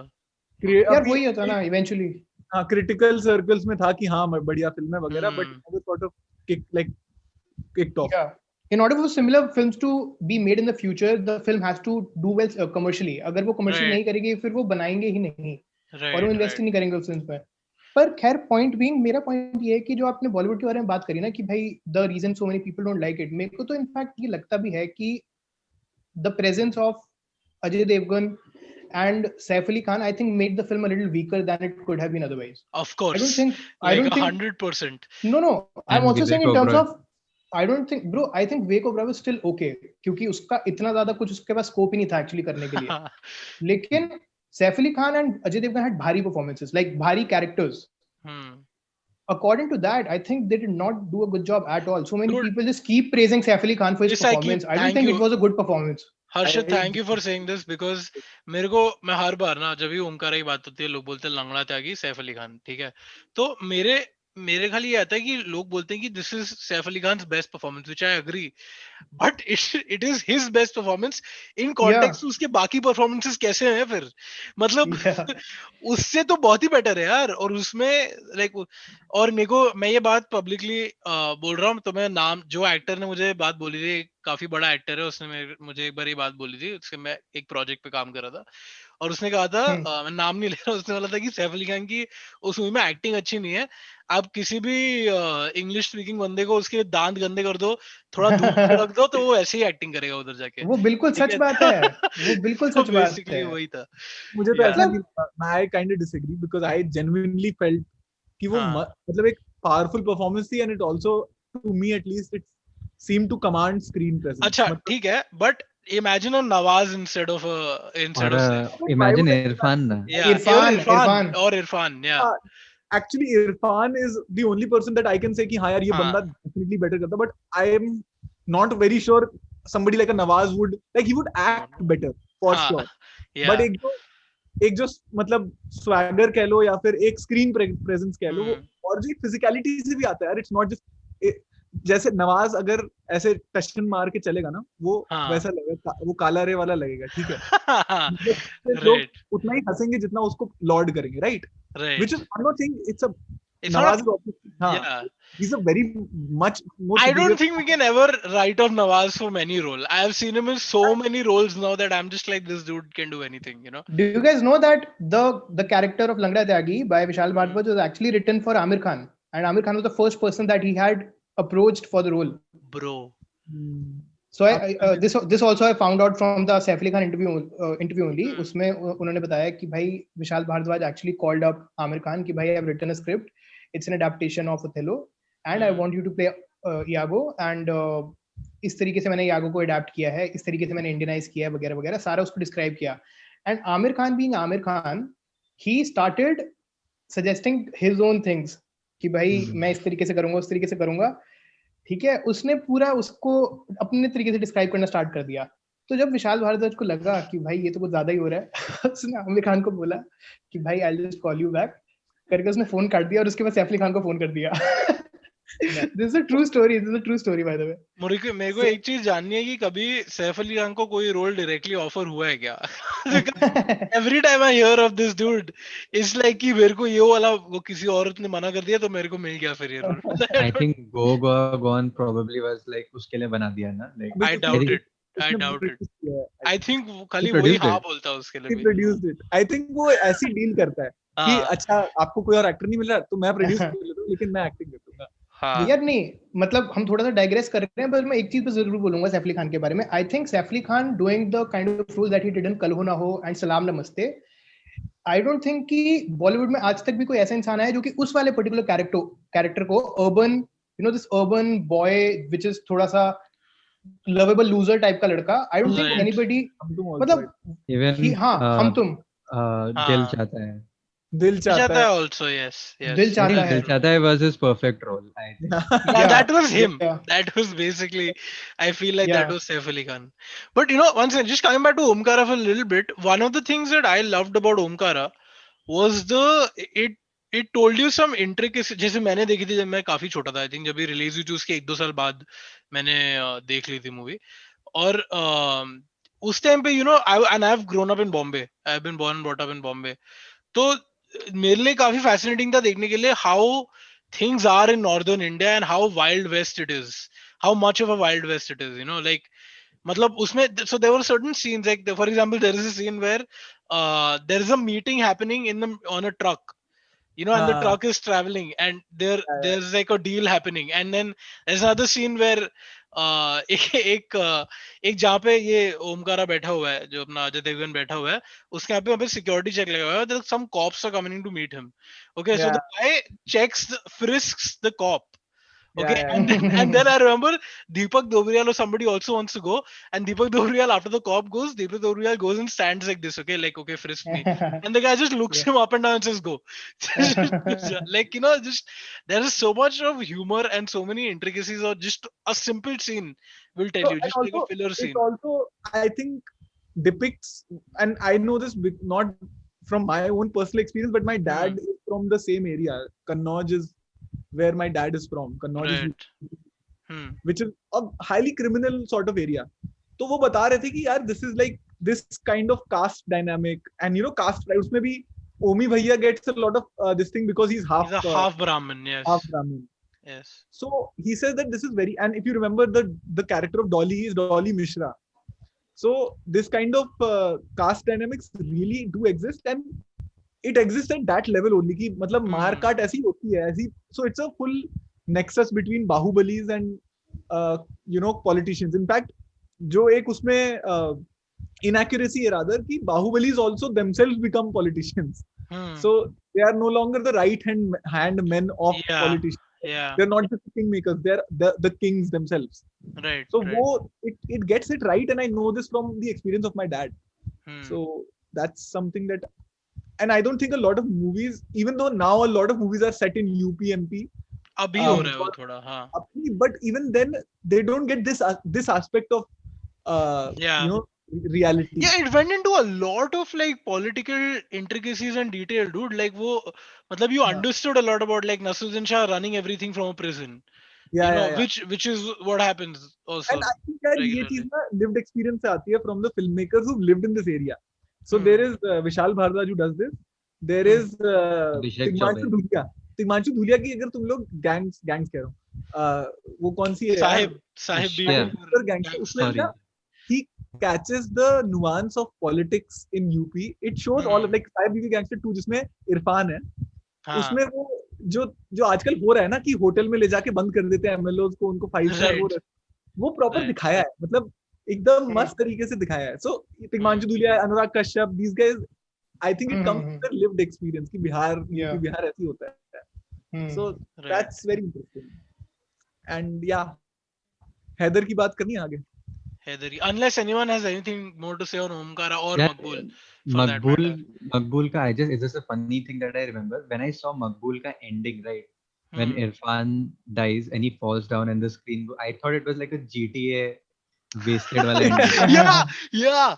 यार वही होता ना इवेंचुअली. हाँ, क्रिटिकल सर्कल्स में था कि हाँ बढ़िया फिल्म है वगैरह, but never sort of kicked off. Yeah. In order for similar films to be made in the future, the film has to do well commercially. अगर वो commercial नहीं करेगी फिर वो बनाएंगे ही नहीं और वो इन्वेस्ट ही नहीं करेंगे उस फिल्म में. पर खैर पॉइंट बीइंग, मेरा पॉइंट ये है कि जो आपने बॉलीवुड के बारे में बात करी ना कि भाई the reason so many people don't like it, मेरे को तो इनफैक्ट ये लगता भी है कि the presence of Ajay Devgan and Saif Ali Khan, I think, made the film a little weaker than it could have been otherwise. Of course. I don't think 100%. No. I'm also saying in terms of, I don't think, bro, I think Vivek Oberoi is still okay क्योंकि उसका इतना ज्यादा कुछ उसके पास scope ही नहीं था actually करने के लिए. लेकिन सैफ अली खान एंड अजय देवगन had भारी performances, like भारी characters. According to that, I think they did not do a good job at all. So many people just keep praising Saif Ali Khan for his performance. I don't think it was a good performance. Harshad, thank you for saying this because मैं हर बार ना जब भी ओमकारा की बात होती है लोग बोलते हैं लंगड़ा त्यागी सैफ अली खान, ठीक है. तो मेरे ख्याल ये आता है कि लोग बोलते हैं कि this is Saif Ali Khan best performance, which I agree, but it is his best performance in context उसके बाकी परफॉर्मेंसेस कैसे हैं फिर, मतलब उससे तो बहुत ही बेटर है यार. और उसमें लाइक और मैं ये बात पब्लिकली बोल रहा हूँ, तो मैं नाम जो एक्टर ने मुझे बात बोली थी, काफी बड़ा एक्टर है, उसने मुझे एक बार ये बात बोली थी, उसके मैं एक प्रोजेक्ट पे काम कर रहा था और उसने कहा था, मैं नाम नहीं ले रहा, उसने बोला था कि सैफ अली खान की उस मूवी में एक्टिंग अच्छी नहीं है, आप किसी भी इंग्लिश स्पीकिंग बंदे को उसके दांत गंदे कर दो, थोड़ा दूर रख दो, तो वो ऐसे ही एक्टिंग करेगा उधर जाके. वो बिल्कुल सच बात है, वो बिल्कुल सच बात है. वही था. मुझे तो ऐसा नहीं, I kind of disagree because I genuinely felt कि वो मतलब एक पावरफुल परफॉर्मेंस थी, and it also to me at least it seemed to command screen presence. अच्छा ठीक है, but imagine a Nawaz instead of imagine Irfan. Irfan or Irfan, yeah. Actually Irfan is the only person that I can say कि हाँ यार ये बंदा definitely better करता, but I am not very sure somebody like a Nawaz would, like he would act better for sure. But एक जो मतलब swagger कह लो या फिर एक screen presence कह लो, और जो physicality से भी आता है यार, it's not just जैसे नवाज अगर ऐसे टशन मार के चलेगा ना, वो वैसा लगेगा, वो काला रे वाला लगेगा, ठीक है. लोग उतना ही हंसेंगे जितना उसको लॉर्ड करेंगे, right? Which is I'm not saying it's a Nawaz he's a very much more. I don't think we can ever write off Nawaz for many roles. I have seen him in so many roles now that I'm just like, this dude can do anything, you know. Do you guys know that the character of Langda Tyagi by Vishal Bhardwaj was actually written for Amir Khan, and Amir Khan was the first person that he had approached for the role, bro. So this also I found out from the Saif Ali Khan interview only. उसमें उन्होंने बताया कि भाई Vishal Bhardwaj actually called up Amir Khan कि भाई I have written a script, it's an adaptation of Othello and I want you to play Iago, and इस तरीके से मैंने Iago को adapt किया है, इस तरीके से मैंने Indianize किया है वगैरह वगैरह, सारा उसको describe किया. And Amir Khan being Amir Khan, he started suggesting his own things कि भाई मैं इस तरीके से करूंगा, उस तरीके से करूंगा, ठीक है. उसने पूरा उसको अपने तरीके से डिस्क्राइब करना स्टार्ट कर दिया. तो जब विशाल भारद्वाज को लगा कि भाई ये तो कुछ ज्यादा ही हो रहा है, उसने आमिर खान को बोला कि भाई I just call you back करके उसने फोन काट दिया और उसके बाद सैफ अली खान को फोन कर दिया. This is a true story. This is a true story by the way. मेरे को एक चीज जाननी है कि कभी सैफ अली खान को कोई रोल डायरेक्टली ऑफर हुआ है क्या? Every time I hear of this dude, it's like कि मेरे को ये वाला वो किसी औरत ने मना कर दिया तो मेरे को मिल गया फिर ये role. I think Go Gone probably was like उसके लिए बना दिया ना. Like I doubt it. I उसने doubt it. produce किया है, I I think. think वो खाली He वही produced हाँ it. बोलता है उसके लिए He भी. produced it. I think वो ऐसी डील करता है कि हाँ अच्छा आपको कोई और एक्टर नहीं मिल रहा तो मैं प्रोड्यूस कर लेता हूँ लेकिन मैं एक्टिंग कर दूंगा. हाँ यार नहीं, मतलब हम थोड़ा सा डाइग्रेस कर रहे हैं, पर मैं एक चीज पे जरूर बोलूंगा सैफ अली खान के बारे में. I think Saif Ali Khan doing the kind of role that he did in Kal Ho ना हो एंड सलाम नमस्ते, आई डोंट थिंक कि बॉलीवुड में आज तक भी कोई ऐसा इंसान है जो कि उस वाले पर्टिकुलर कैरेक्टर को urban, you know, this urban boy which is थोड़ा सा लवेबल लूजर टाइप का लड़का, I don't think Right. Anybody, हम तुम also मतलब Even हाँ हम तुम Dil हाँ Chahta Hai. दिल चाहता चाहता है. है also. Yes, yes, दिल I चाहता think that's है. Dil true. Chahta Hai was his perfect role, I think. Yeah, Yeah, that was him. yeah, That was basically, I feel like that yeah. was Saif Ali Khan. But you know, once again, just coming back to Omkara for a little bit, one of the things that I loved about Omkara was it it told you some intricacy. जैसे मैंने देखी थी जब मैं काफी छोटा था, I think जब ये रिलीज हुई थी उसके 1-2 साल बाद मैंने देख ली थी मूवी. और उस टाइम पे you know I have grown up in Bombay, I have been born and brought up in Bombay. तो मेरे लिए काफी फैसिनेटिंग था देखने के लिए how things are in northern India and how wild west it is, how much of a wild west it is, you know, like मतलब उसमें, so there were certain scenes like for example there is a scene where there is a meeting happening in the on a truck, you know, and the हाँ, truck is traveling and yeah. there's like a deal happening, and then there's another scene where एक जहाँ पे ये ओमकारा बैठा हुआ है, जो अपना अजय देवगन बैठा हुआ है, उसके यहाँ पे सिक्योरिटी चेक लगा हुआ है. There some cops are coming to meet him. Okay, so Yeah, the guy frisks the cop. Okay, yeah, and then I remember Deepak Dobriyal or somebody also wants to go, and Deepak Dobriyal, after the cop goes, Deepak Dobriyal goes and stands like this, okay, like okay, frisk me, and the guy just looks Yeah. him up and down and says go. Like, you know, just there is so much of humor and so many intricacies, or just a simple scene will tell So, you, and just like a also, filler it scene. also, I think, depicts, and I know this not from my own personal experience, but my dad is from the same area. Kannauj is where my dad is from. Kannauj is, Right. which is a highly criminal sort of area. तो वो बता रहे थे कि यार this is like this kind of caste dynamic, and you know caste, उसमें भी Omi Bhaiya gets a lot of this thing because he's half He's a half Brahmin, yes. half Brahmin. Yes. So he says that this is very, and if you remember the character of Dolly is Dolly Mishra. So this kind of caste dynamics really do exist, and it exists at that level only. कि मतलब मार काट ऐसी होती है ऐसी. So it's a full nexus between Bahubalis and you know politicians. In fact, जो एक उसमें inaccuracy है rather कि Bahubalis also themselves become politicians. So they are no longer the right hand men of politicians. Yeah. They're not just kingmakers, they're the kings themselves. Right. So Right. it gets it right, and I know this from the experience of my dad. So that's something that, and I don't think a lot of movies, even though now a lot of movies are set in UP, MP. अभी हो रहा है वो थोड़ा, हाँ. But even then, they don't get this aspect of Yeah. you know, reality. Yeah, it went into a lot of like political intricacies and detail, dude. Like वो, मतलब you understood a lot about like Nasruddin Shah running everything from a prison. Yeah, You know, yeah. which is what happens also. And I think that ये regularly. चीज ना lived experience से आती है from the filmmakers who lived in this area. So there is Vishal Bhardwaj who does this. There is Abhishek Tigmanshu Chaubey. Dhulia. Tigmanshu Dhulia की अगर तुम लोग gangs कह रहा हूँ, वो कौन सी है यार? साहिब Yeah. Gangster. उसमें Sorry. ना he catches the nuance of politics in UP. It shows all of like Sahib Bibi Gangster 2 जिसमें इरफान है. उसमें वो जो आजकल हो रहा है ना कि होटल में ले जाके बंद कर देते हैं एमएलओज को, उनको 5 स्टार वो प्रॉपर दिखाया है, मतलब एकदम मस्त तरीके से दिखाया है. सो Tigmanshu Dhulia, Anurag Kashyap, these guys, I think it comes from their lived experience कि बिहार ऐसी होता है. So that's very interesting. And yeah, Haider की बात करनी है आगे. Heather, unless anyone has anything more to say on Omkara or Yeah, Maqbool. For that matter. Maqbool ka, it's just a funny thing that I remember when I saw Maqbool ka ending, right? When Irfan dies and he falls down and the screen, I thought it was like a GTA wasted वाला ending. Yeah.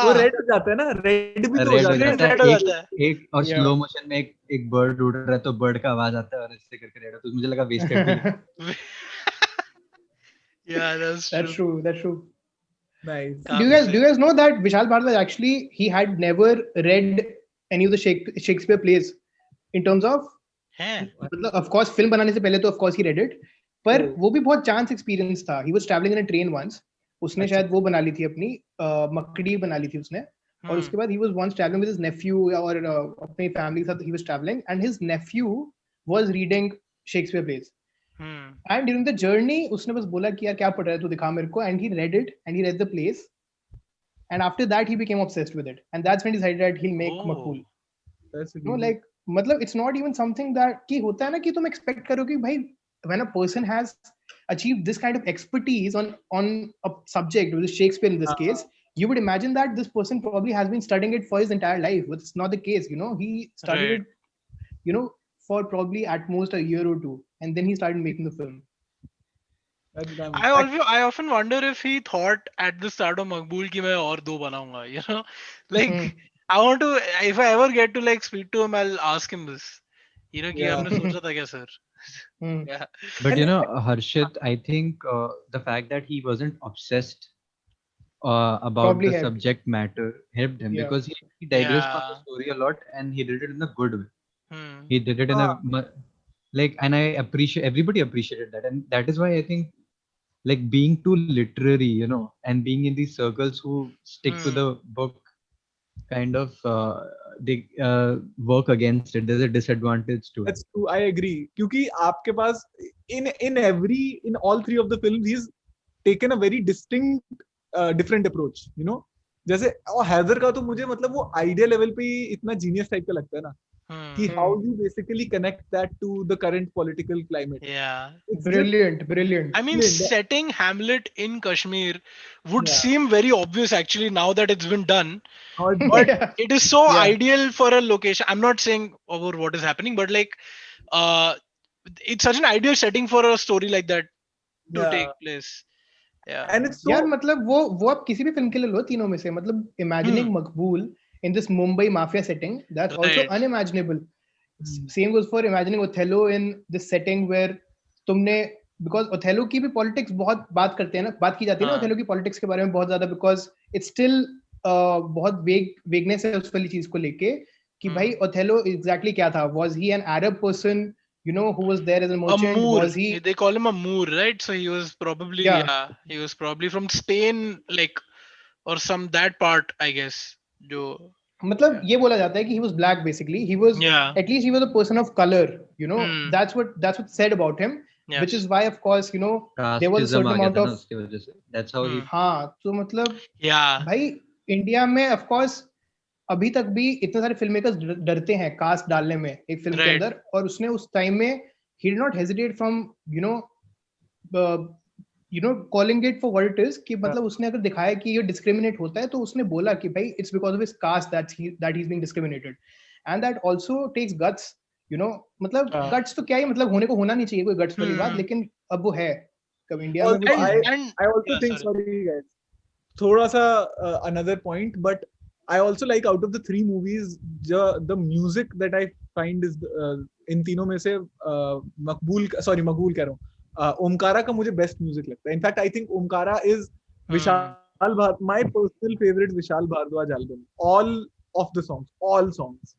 वो red हो जाता है ना, red भी तो हो Red हो जाता जाता है. है. एक और स्लो मोशन में एक बर्ड उड़ रहा है तो बर्ड का आवाज आता है और इससे करके रेड, तो मुझे लगा wasted. Yeah, that's true. That's true. Nice. Do you guys know that Vishal Bhardwaj actually he had never read any of the Shakespeare plays in terms of, मतलब of course film बनाने से पहले तो of course he read it, पर वो भी बहुत chance experience था. He was traveling in a train once. उसने अच्छा। शायद वो बना ली थी अपनी मकड़ी बना ली थी उसने, और उसके बाद he was once traveling with his nephew और अपनी फैमिली के साथ he was traveling and his nephew was reading Shakespeare plays and during the journey उसने बस बोला कि यार क्या पढ़ रहा है तू दिखा मेरे को, and he read it and he read the plays and after that he became obsessed with it and that's when he decided that he'll make Maqbool. That's No, really like मतलब it's not even something that कि होता है ना कि तुम expect करो कि भाई when a person has achieved this kind of expertise on a subject, which is Shakespeare in this case, you would imagine that this person probably has been studying it for his entire life, but it's not the case. You know, he studied Right. it, you know, for probably at most a year or two, and then he started making the film. that's damn. I often wonder if he thought at the start of Maqbool कि मैं और दो बनाऊंगा, you know, like I want to, if I ever get to like speak to him, I'll ask him this, you know, कि Yeah. आपने सोचा था क्या sir? Hmm. Yeah. But you know, Harshit, I think the fact that he wasn't obsessed about Probably the helped. subject matter helped him, Yeah. because he digressed from the Yeah. story a lot, and he did it in a good way. Hmm. He did it in a like, and I appreciate, everybody appreciated that, and that is why I think, like, being too literary, you know, and being in these circles who stick to the book, kind of they work against it. There's a disadvantage to it. That's true. I agree. क्योंकि आपके पास in all three of the films he's taken a very distinct different approach. You know, जैसे और हैदर का तो मुझे मतलब वो idea level पे ही इतना जीनियस टाइप का लगता है ना कि how you basically connect that to the current political climate. Yeah. It's Brilliant, brilliant. I mean, Brilliant. setting Hamlet in Kashmir would Yeah. seem very obvious actually now that it's been done, How it's but Yeah. it is so Yeah. ideal for a location. I'm not saying about what is happening, but like, uh, it's such an ideal setting for a story like that to Yeah. take place. Yeah. And it's so यार मतलब वो आप किसी भी film के लिए लो तीनों में से, मतलब imagining Maqbool in this Mumbai mafia setting, that's also Right. unimaginable. Same goes for imagining Othello in this setting where तुमने, because Othello की भी politics बहुत बात करते हैं ना, बात की जाती है ना हाँ. Othello की politics के बारे में बहुत ज्यादा, because it's still बहुत vagueness है उस वाली चीज को लेके कि भाई Othello exactly क्या था, was he an Arab person, you know, who was there as a A merchant, Moor. was he They call him a Moor, right? So he was probably he was probably from Spain, like, or some that part, I guess. जो मतलब ये बोला जाता है कि he was black basically, he was Yeah. at least he was a person of color, you know. That's what said about him, which Yes. is why of course, you know, there was a Casteism certain आ गया amount था ना of उसकी वजह से. That's how he. हाँ, तो मतलब Yeah. भाई इंडिया में of course अभी तक भी इतने सारे फिल्म मेकर्स डरते हैं कास्ट डालने में एक फिल्म के Right. अंदर, और उसने उस टाइम में he did not hesitate from you know calling it for what it is, कि मतलब उसने अगर दिखाया कि ये डिस्क्रिमिनेट होता है तो उसने बोला कि भाई it's because of his caste that he's being discriminated, and that also takes guts, you know. मतलब guts तो क्या ही, मतलब होने को होना नहीं चाहिए कोई guts वाली बात, लेकिन अब वो है कब इंडिया में also, And I also yeah, think, sorry. sorry guys, थोड़ा सा another point, but I also like out of the three movies, the music that I find is इन तीनों में से मकबूल कह रहा हूँ, ओमकारा का मुझे बेस्ट म्यूजिक लगता है. In fact I think Omkara is Vishal my personal favorite Vishal Bhardwaj album. All of the songs, all songs.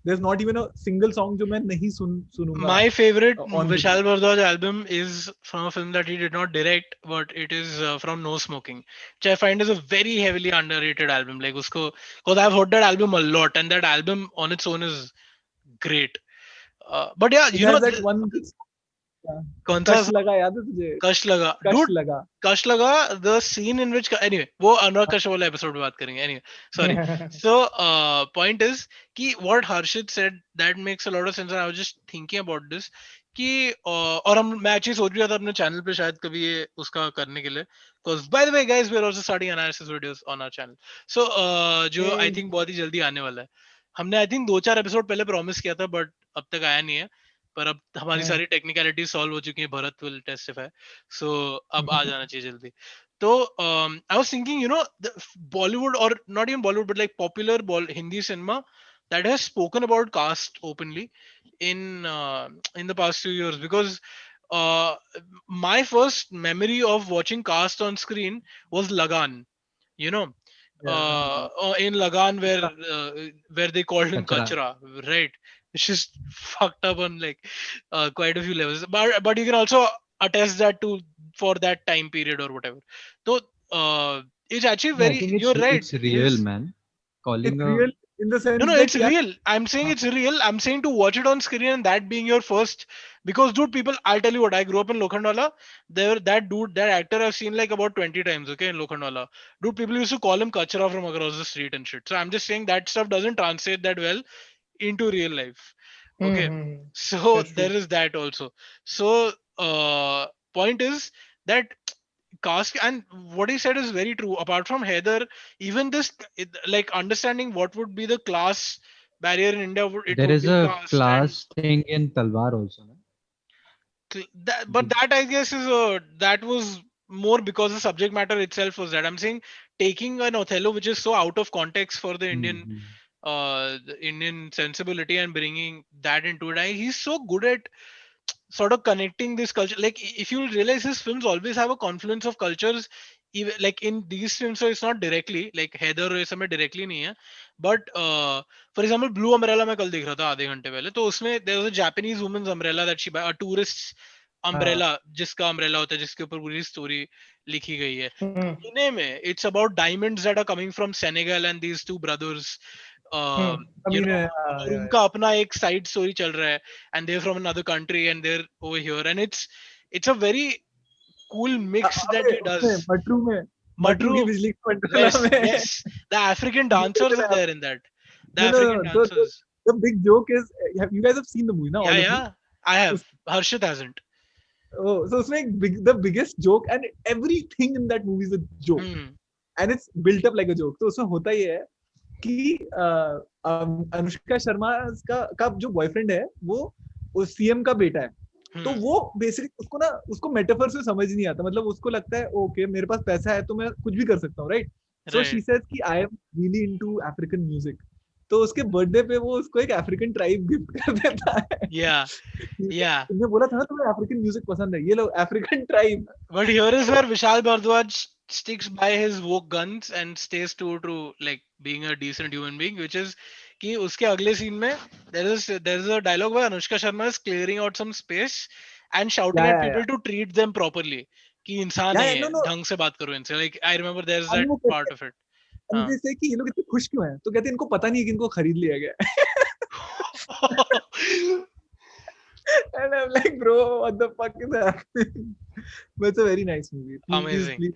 There's not even a single song जो मैं नहीं सुनूंगा. My favorite on Vishal Bhardwaj album is from a film that he did not direct, but it is from No Smoking, which I find is a very heavily underrated album. Like usko, because I've heard that album a lot, and that album on its own is great. But yeah, It you has know, that one कौन सा कश लगा, याद है तुझे? कश लगा, कश dude. लगा. कश लगा, the scene in which, anyway, वो अनुराग कश्यप वाला episode में बात करेंगे. Anyway, sorry. So point is कि what Harshit said, that makes a lot of sense, and I was just thinking about this कि और मैं actually सोच भी रहा था अपने चैनल पे शायद कभी ये उसका करने के लिए, because by the way guys, we are also starting analysis videos on our channel. So जो I think बहुत ही जल्दी आने वाला है. हमने I think 2-4 एपिसोड पहले प्रॉमिस किया था, बट अब तक आया नहीं है. पर अब हमारी सारी टेक्निकलिटी सॉल्व हो चुकी है. Bharat will testify. सो अब आ जाना चाहिए जल्दी. तो I was thinking, you know, Bollywood, और not even Bollywood, but like popular Hindi cinema that has spoken about caste openly in the past few years, because my first memory of watching caste on screen was Lagan, you know. In Lagan, where they called him Kachra. Kachra, right? It's just fucked up on like quite a few levels. But you can also attest that to for that time period or whatever. So it's actually Yeah, I very. think You're right. it's real, man. Calling It's a real in the sense No, that it's real. I'm saying it's real. I'm saying to watch it on screen and that being your first. Because, dude, people, I'll tell you what, I grew up in Lokhandwala. That actor I've seen like about 20 times, okay, in Lokhandwala. Dude, people used to call him Kachra from across the street and shit. So I'm just saying that stuff doesn't translate that well into real life. Okay. Hmm. So That's there true. is that also. So, point is that cast and what he said is very true. Apart from Heather, even like understanding what would be the class barrier in India, it there would is be a caste and class thing in Talwar also, no? but that I guess is that was more because the subject matter itself was that. I'm saying taking an Othello which is so out of context for Mm-hmm. the Indian sensibility and bringing that into it. He's so good at sort of connecting this culture. Like if you realize his films always have a confluence of cultures, even like in these films, so it's not directly like Heather or इसमें directly नहीं है, but for example Blue Umbrella मैं कल देख रहा था आधे घंटे पहले, तो उसमें there was a Japanese woman's umbrella that she buy, a tourist's हाँ, umbrella जिसका umbrella होता है जिसके ऊपर पूरी story लिखी गई है. Hmm. पुणे में it's about diamonds that are coming from Senegal and these two brothers Hmm. you अभी know ने और उनका अपना एक साइड स्टोरी चल रहा है and they're from another country and they're over here and it's a very cool mix that अबे he does. उसमें मटरू Madru, की बिजली की मंडला yes, में yes, the African dancers are there in that. The no no African no dancers. the big joke is you guys have seen the movie ना Yeah, all of you. yeah, I have. Harshit hasn't. Oh, so उसमें the biggest joke and everything in that movie is a joke Hmm. and it's built up like a joke. तो उसमें होता ये है कि अनुष्का शर्मा का जो बॉयफ्रेंड है वो सीएम का बेटा है. तो Hmm. वो बेसिकली उसको मेटाफर से समझ नहीं आता. मतलब उसको लगता है ओके मेरे पास पैसा है तो मैं कुछ भी कर सकता हूँ, right? So she Right. Says कि I am really into African music. तो उसके बर्थडे पे वो उसको एक अफ्रीकन ट्राइब गिफ्ट कर देता है. Yeah, yeah. तुमने बोला था ना तुम्हें अफ्रीकन म्यूजिक पसंद है, ये लो African tribe. But here is where Vishal Bhardwaj sticks by his woke guns and stays true to like being a decent human being, which is कि उसके अगले सीन में there is a dialogue where Anushka Sharma is clearing out some space and shouting at या people to treat them properly. कि इंसान है no ये, no ढंग से बात करो इनसे. Like I remember there's and that वो कहते part हैं of it. and हाँ. they say कि ये लोग इतने खुश क्यों हैं, तो कहते हैं इनको पता नहीं है कि इनको खरीद लिया गया है. And I'm like, bro, what the fuck is happening? But it's a very nice movie. Amazing. Please.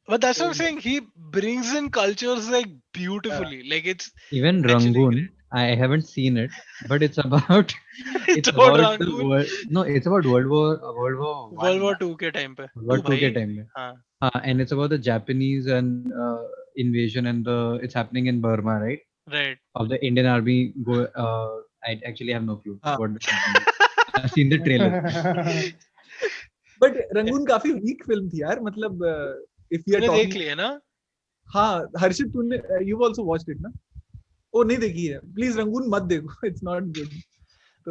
But that's what I'm saying. He brings in cultures like beautifully. Like it's Even actually Rangoon, great. I haven't seen it, but it's about it's Don't about the Rangoon. world. No, it's about World War World One, War II के time पे. World War तू Two के भाई. time में. हाँ. And it's about the Japanese and invasion and it's happening in Burma, right? Right. Of the Indian army go. I actually have no clue हाँ. what. I've seen the trailer. But Rangoon काफी weak film थी यार. मतलब if we are तूने देख talking, लिया ना? हाँ हर्षित तूने you've also watched it ना? ओ नहीं देखी है. Please रंगून मत देखो. It's not good. तो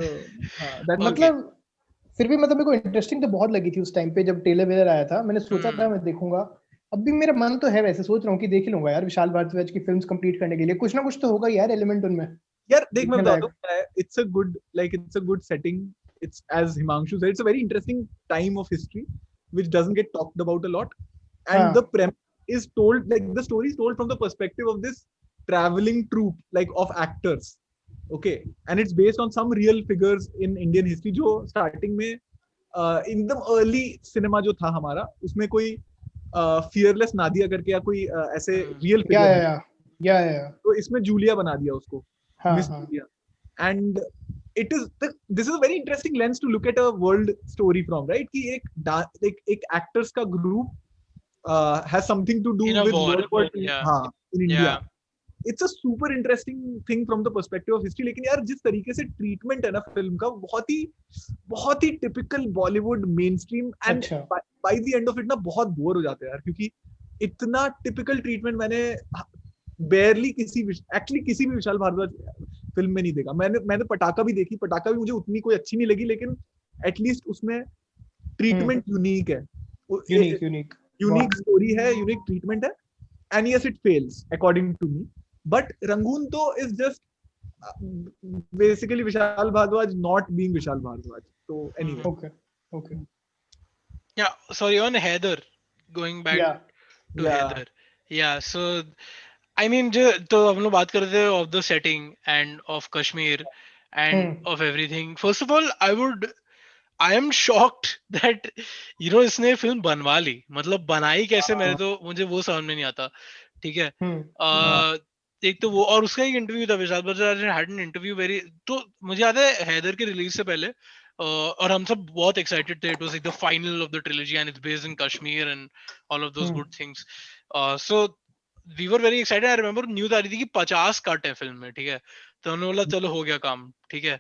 हाँ that Okay. मतलब फिर भी मतलब मेरे को इंटरेस्टिंग तो बहुत लगी थी उस टाइम पे जब ट्रेलर वेलर आया था. मैंने सोचा था मैं देखूंगा. अब भी मेरा मन तो है, वैसे सोच रहा हूँ कि देख ही लूंगा यार विशाल भारद्वाज की फिल्म्स कंप्लीट करने के लिए. कुछ ना कुछ तो होगा यार एलिमेंट उनमें. यार देख मैं देखने बता दूं, it's a good setting. It's as Himanshu said, it's a very interesting time of history which doesn't get talked about a lot, and the premise is told, like the story is told from the perspective of this traveling troupe like of actors, okay, and it's based on some real figures in Indian history जो starting में in the early cinema जो था हमारा उसमें कोई fearless Nadia करके या कोई ऐसे real figure या तो इसमें जूलिया बना दिया उसको, miss Julia. And it is this is a very interesting lens to look at a world story from, right? कि एक actors का group has something to do In a with war. World War II. Yeah. हाँ, in India. Yeah. It's a super interesting thing from the perspective of history. लेकिन यार जिस तरीके से treatment है ना फिल्म का बहुत ही typical Bollywood mainstream, and by the end of it ना बहुत बोर हो जाते हैं यार, क्योंकि इतना typical treatment मैंने barely किसी भी विशाल भारद्वाज फिल्म में नहीं देखा. मैंने पटाखा भी देखी, पटाखा भी मुझे उतनी कोई अच्छी नहीं लगी, लेकिन एटलीस्ट उसमें ट्रीटमेंट यूनिक है, यूनिक स्टोरी है, यूनिक ट्रीटमेंट है. And yes it fails according to me, but Rangoon तो is just basically Vishal Bhardwaj not being Vishal Bhardwaj. तो anyway okay yeah, sorry, on Heather, going back to Yeah. Heather. Yeah, so I mean, तो हम लोग बात कर रहे थे of the setting and of Kashmir and Hmm. of everything. First of all, I am shocked that इसने film बनवा ली. मतलब बनाई कैसे, मुझे वो समझ में नहीं आता. ठीक है. Hmm. एक तो वो, और उसका एक इंटरव्यू था, Vishal Bajaj had an interview very, तो मुझे याद है हैदर के रिलीज से पहले, और हम सब बहुत एक्साइटेड थे. It was like the final of the trilogy and it's based in Kashmir and all of those Hmm. Good things. So we were very excited. I remember news आ रही थी कि 50 कट है फिल्म में. ठीक है. तो हमने बोला चलो हो गया काम. ठीक है.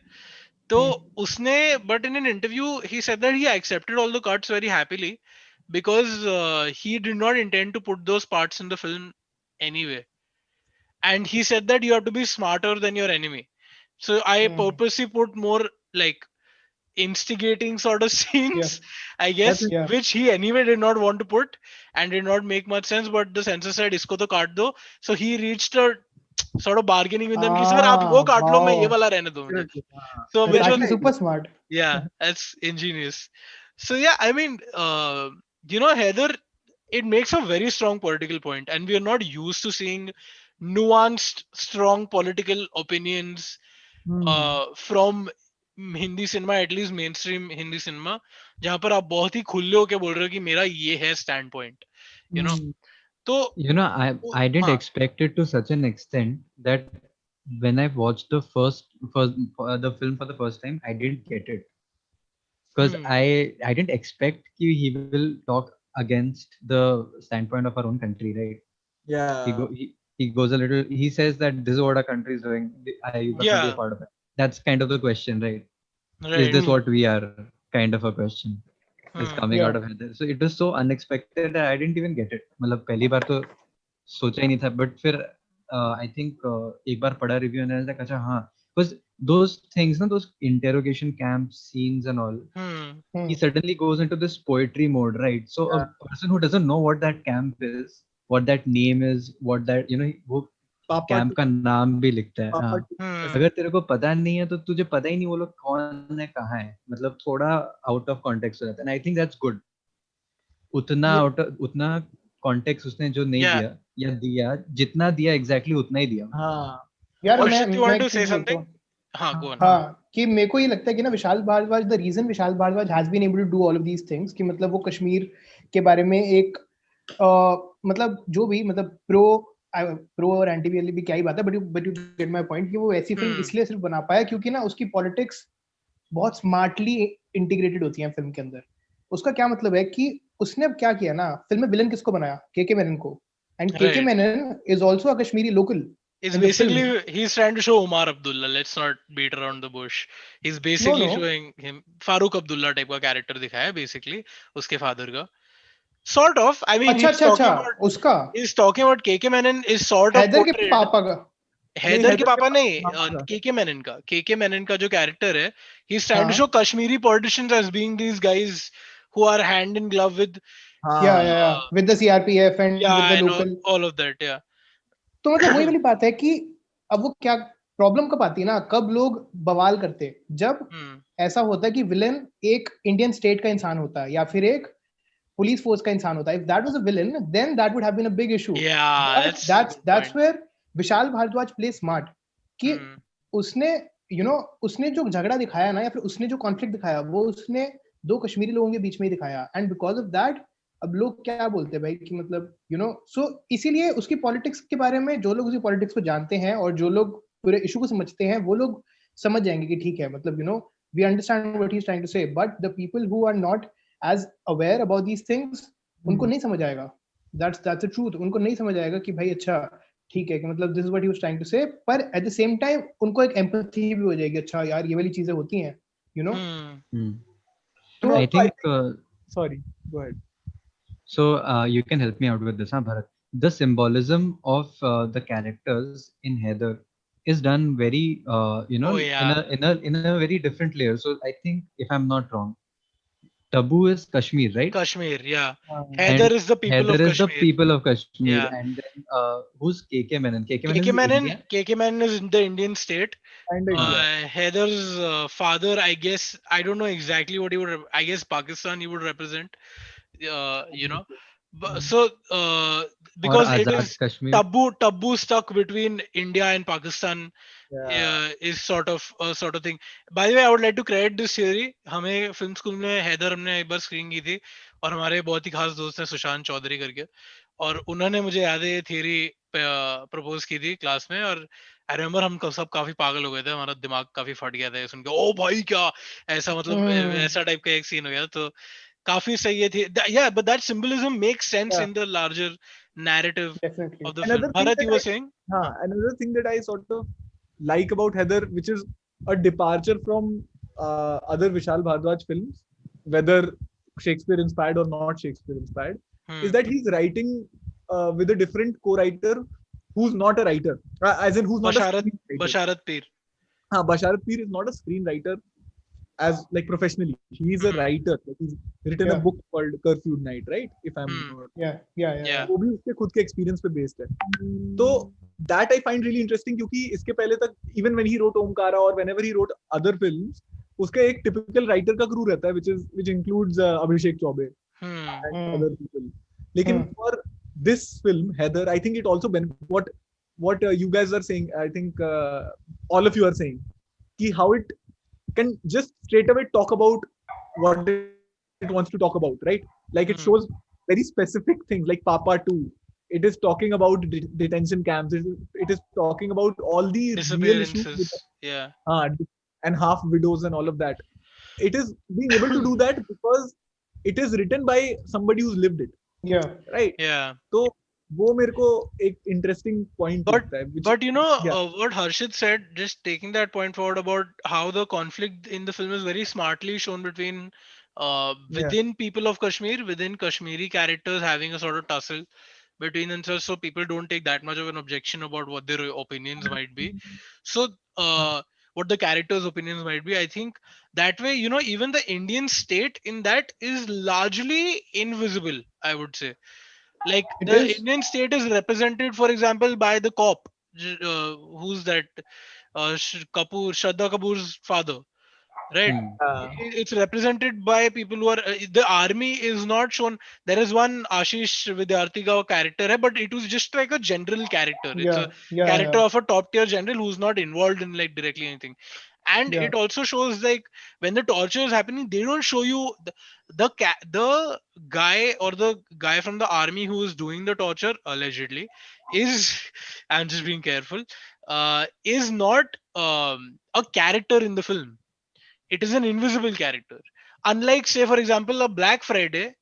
तो Hmm. उसने, but in an interview he said that he accepted all the cuts very happily because he did not intend to put those parts in the film anyway, and he said that you have to be smarter than your enemy. So I Hmm. purposely put more like instigating sort of Yeah. scenes, I guess, That's Yeah. which he anyway did not want to put and did not make much sense, but the censor said isko to kaat do. So he reached a sort of bargaining with them कि sir आप वो काट लो, मैं ये Wow. वाला रहने दो मुझे. हाँ, So That's which actually was, super smart. yeah, that's ingenious. So yeah, I mean, Heather, it makes a very strong political point, and we are not used to seeing nuanced, strong political opinions from Hindi cinema, at least main stream Hindi cinema, जहां पर आप बहुत ही खुले होके बोल रहे हो कि मेरा ये है स्टैंड पॉइंट. यू नो तो I didn't हाँ. expect it to such an extent that when I watched the film for the first time, I didn't get it because Hmm. I didn't expect he will talk against the standpoint of our own country, right? He yeah. go he goes a little. He says that this is what our country is doing. You must not be a Yeah. part of it. That's kind of the question, right? Is Right. this Hmm. what we are? Kind of a question is Hmm. coming Yeah. out of Heather. So it was so unexpected that I didn't even get it. मतलब पहली बार तो सोचा ही नहीं था, but फिर I think एक बार पढ़ा review and I was like अच्छा हाँ, because those things ना, those interrogation camp scenes and all, Hmm. Hmm. he suddenly goes into this poetry mode, right? So a Yeah. person who doesn't know what that camp is, what that name is, what that वो Papa camp too. का नाम भी लिखता है. Papa हाँ. too. Hmm. अगर तेरे को पता नहीं है तो तुझे पता ही नहीं वो लोग कौन है, कहाँ है, मतलब थोड़ा आउट ऑफ कॉन्टेक्स्ट हो जाता है. And I think that's good. Yeah. उतना कॉन्टेक्स्ट उसने जो नहीं Yeah. दिया, या दिया जितना दिया एग्जैक्टली उतना ही दिया. हाँ. यार मैं Harshit, you want एक to चीज say बोलता something? हूँ. हाँ, go on. हाँ, कि मेरे को ये लगता है कि ना Vishal Bhardwaj, the reason Vishal Bhardwaj has been able to do all of these things, कि मतलब वो कश्मीर के बारे में एक मतलब जो भी मतलब प्रो और एंटी वाली भी क्या ही बात है, but you get my point, कि वो ऐसी फिल्म Hmm. इसलिए सिर्फ बना पाया क्योंकि ना उसकी पॉलिटिक्स बहुत स्मार्टली इंटीग्रेटेड होती है फिल्म के अंदर. उसका क्या मतलब है कि उसने अब क्या किया ना, फिल्म में विलन किसको बनाया, केके मेनन को, and KK Right. Menon is also a Kashmiri local It's in the film. basically, he's trying to show Omar Abdullah. Let's not beat around the bush. He's No, basically no. showing him Farooq Abdullah type का character दिखाया है basically उसके father का. Sort of. I mean, अच्छा अच्छा अच्छा, उसका KK Menon is sort of Haider के portrayed. पापा का. हैदर के हैदर के पापा नहीं, पापा का. केके मेनन का जो कैरेक्टर है, he's trying to हाँ. show Kashmiri politicians as being these guys who are hand in glove with, या uh, with the CRPF and with yeah, the I know local. all of that, yeah. तो मतलब वही वाली बात है कि अब वो क्या प्रॉब्लम कब आती है ना, कब लोग बवाल करते हैं, जब Hmm. ऐसा होता है कि विलन एक इंडियन स्टेट का इंसान होता है या फिर एक पुलिस फोर्स का इंसान होता है. If that was a villain then that would have been a big issue. Yeah, but that's a good that's point. Where Vishal Bhardwaj play smart, कि Hmm. उसने उसने जो झगड़ा दिखाया ना, या फिर उसने जो कॉन्फ्लिक्ट दिखाया, वो उसने दो कश्मीरी लोगों के बीच में ही दिखाया. एंड बिकॉज ऑफ दैट अब लोग क्या बोलते हैं भाई कि मतलब सो इसीलिए उसकी पॉलिटिक्स के बारे में, जो लोग उसकी पॉलिटिक्स को जानते हैं और जो लोग पूरे इशू को समझते हैं, वो लोग समझ जाएंगे कि ठीक है, मतलब we understand what he is trying to say. But the people who are not as aware about these things, उनको नहीं समझ आएगा. That's the truth. उनको नहीं समझ आएगा कि भाई अच्छा ठीक है, कि मतलब this is what he was trying to say, पर एट द सेम टाइम उनको एक एम्पैथी भी हो जाएगी, अच्छा यार ये वाली चीजें होती हैं. Hmm. तो I think Sorry, go ahead. so. You can help me out with this, huh, Bharat? The symbolism of the characters in Heather is done very, Oh in yeah. a very different layer. So I think, if I'm not wrong, Tabu is Kashmir, right? Kashmir, yeah. Um, Heather And is the people Heather of is the Kashmir. people of Kashmir. Yeah. And then who's KK Menon? KK Menon KK is Menon, India. KK Menon is in the Indian state. and India. Heather's father, I guess, I don't know exactly what he would. I guess Pakistan he would represent. You know, So Or because it Azad is Kashmir. taboo stuck between India and Pakistan, Yeah. is sort of a sort of thing. By the way, I would like to credit this theory. हमें film school में हैदर हमने एक बार screen की थी, और हमारे बहुत ही खास दोस्त हैं सुशांत चौधरी करके, और उन्होंने मुझे याद है ये थियरी प्रपोज की थी क्लास में, और आई रिमेम्बर हम सब काफी पागल हो गए थे, हमारा दिमाग काफी फट गया था ये सुन के, ओ भाई क्या ऐसा, मतलब Hmm. ऐसा टाइप का एक सीन हो गया था। तो काफी सही है थी, yeah, but that symbolism makes sense Yeah, in the larger narrative definitely. of the film. Another thing Bharat, that you were saying? Huh. another thing that I sort of like about Heather, which is a departure from other Vishal Bhardwaj films, whether Shakespeare inspired or not Shakespeare inspired, is Hmm. that he's writing with a different co-writer who's not a writer, as in who's not a Basharat screenwriter. Basharat Peer. Basharat Peer is not a screenwriter as like professionally. He's a Hmm. writer. Like he's written a Yeah, book called Curfewed Night, right? If I'm Hmm. not yeah, yeah, yeah, Yeah. yeah. वो भी उसके खुद के experience पे based है। तो that I find really interesting, क्योंकि इसके पहले तक even when he wrote Omkara और whenever he wrote other films, उसका एक टिपिकल राइटर का क्रू रहता है, which includes Abhishek Choubey Hmm. and Hmm. other people. लेकिन Hmm. for this film Heather, I think it also what you guys are saying, I think all of you are saying कि how it can just straight away talk about what it wants to talk about, right? Like it Hmm. shows very specific things, like Papa 2. It is talking about detention camps. It is talking about all the real issues with, Disappearances. Yeah. uh, and half widows and all of that. It is being able to do that because it is written by somebody who's lived it, Yeah. right? Yeah. तो वो मेरे को एक interesting point But लगता है, which but you know, yeah, what Harshit said, just taking that point forward about how the conflict in the film is very smartly shown between yeah, within people of Kashmir, within Kashmiri characters having a sort of tussle between themselves, so people don't take that much of an objection about what their opinions might be. So what the characters' opinions might be, I think that way, you know, even the Indian state in that is largely invisible, I would say. Like It the is. Indian state is represented, for example, by the cop, who's that, Shraddha Kapoor's father, right? Hmm. It's represented by people who are, the army is not shown. There is one Ashish Vidyarthi ka character hai, but it was just like a general character. It's a Yeah, yeah, character yeah, of a top tier general who's not involved in like directly anything. And yeah. it also shows like when the torture is happening, they don't show you the guy, or the guy from the army who is doing the torture allegedly is I'm just being careful, is not a character in the film. It is an invisible character. Unlike, say, for example, a Black Friday,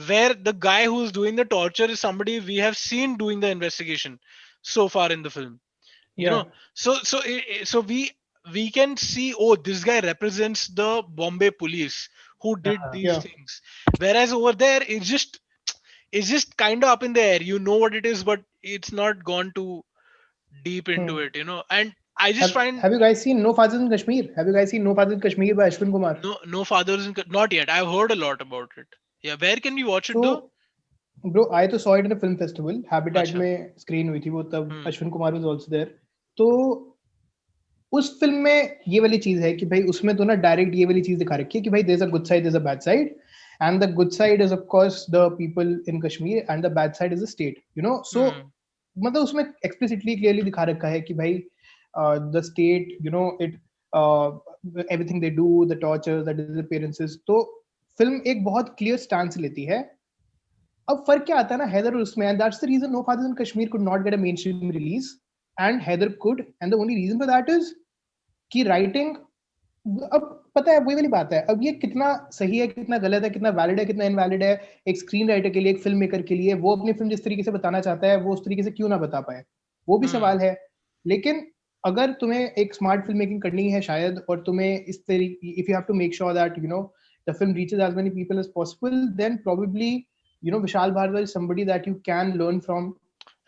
where the guy who's doing the torture is somebody we have seen doing the investigation so far in the film. You know, Yeah. so we can see, oh, this guy represents the Bombay police who did these Yeah. things. Whereas over there, it's just kind of up in the air. You know what it is, but it's not gone too deep into Hmm. it. And I just find Have you guys seen No Fathers in Kashmir? Have you guys seen No Fathers in Kashmir by Ashwin Kumar? no fathers not yet. I've heard a lot about it. Yeah, where can we watch it though? So, bro, I तो saw it in a film festival. Habitat अच्छा. में screen हुई थी वो तब. Hmm. Ashwin Kumar was also there. तो उस film में ये वाली चीज है कि भाई उसमें तो ना डायरेक्ट ये वाली चीज दिखा रखी है कि भाई there is a good side, there is a bad side, and the good side is of course the people in Kashmir and the bad side is the state, you know. So मतलब उसमें एक्सप्लिसिटली क्लियरली दिखा रखा है कि भाई the state, you know, it everything they do, the tortures, the disappearances. तो film एक बहुत क्लियर स्टैंस लेती है. अब फर्क क्या आता है ना हैदर और उसमें, and that's the reason no fathers in Kashmir could not get a mainstream release and Haider could, and the only reason for that is कि राइटिंग. अब पता है वही वाली बात है, अब ये कितना सही है, कितना गलत है, कितना वैलिड है, कितना इनवैलिड है एक स्क्रीन राइटर के लिए, एक फिल्म मेकर के लिए. वो अपनी फिल्म जिस तरीके से बताना चाहता है वो उस तरीके से क्यों ना बता पाए, वो भी सवाल है. लेकिन अगर तुम्हें एक स्मार्ट फिल्म मेकिंग करनी है शायद, और तुम्हें इस तरीके, if you have to make sure that you know the film reaches as many people as possible, then probably you know Vishal Bhardwaj is somebody that you can learn from,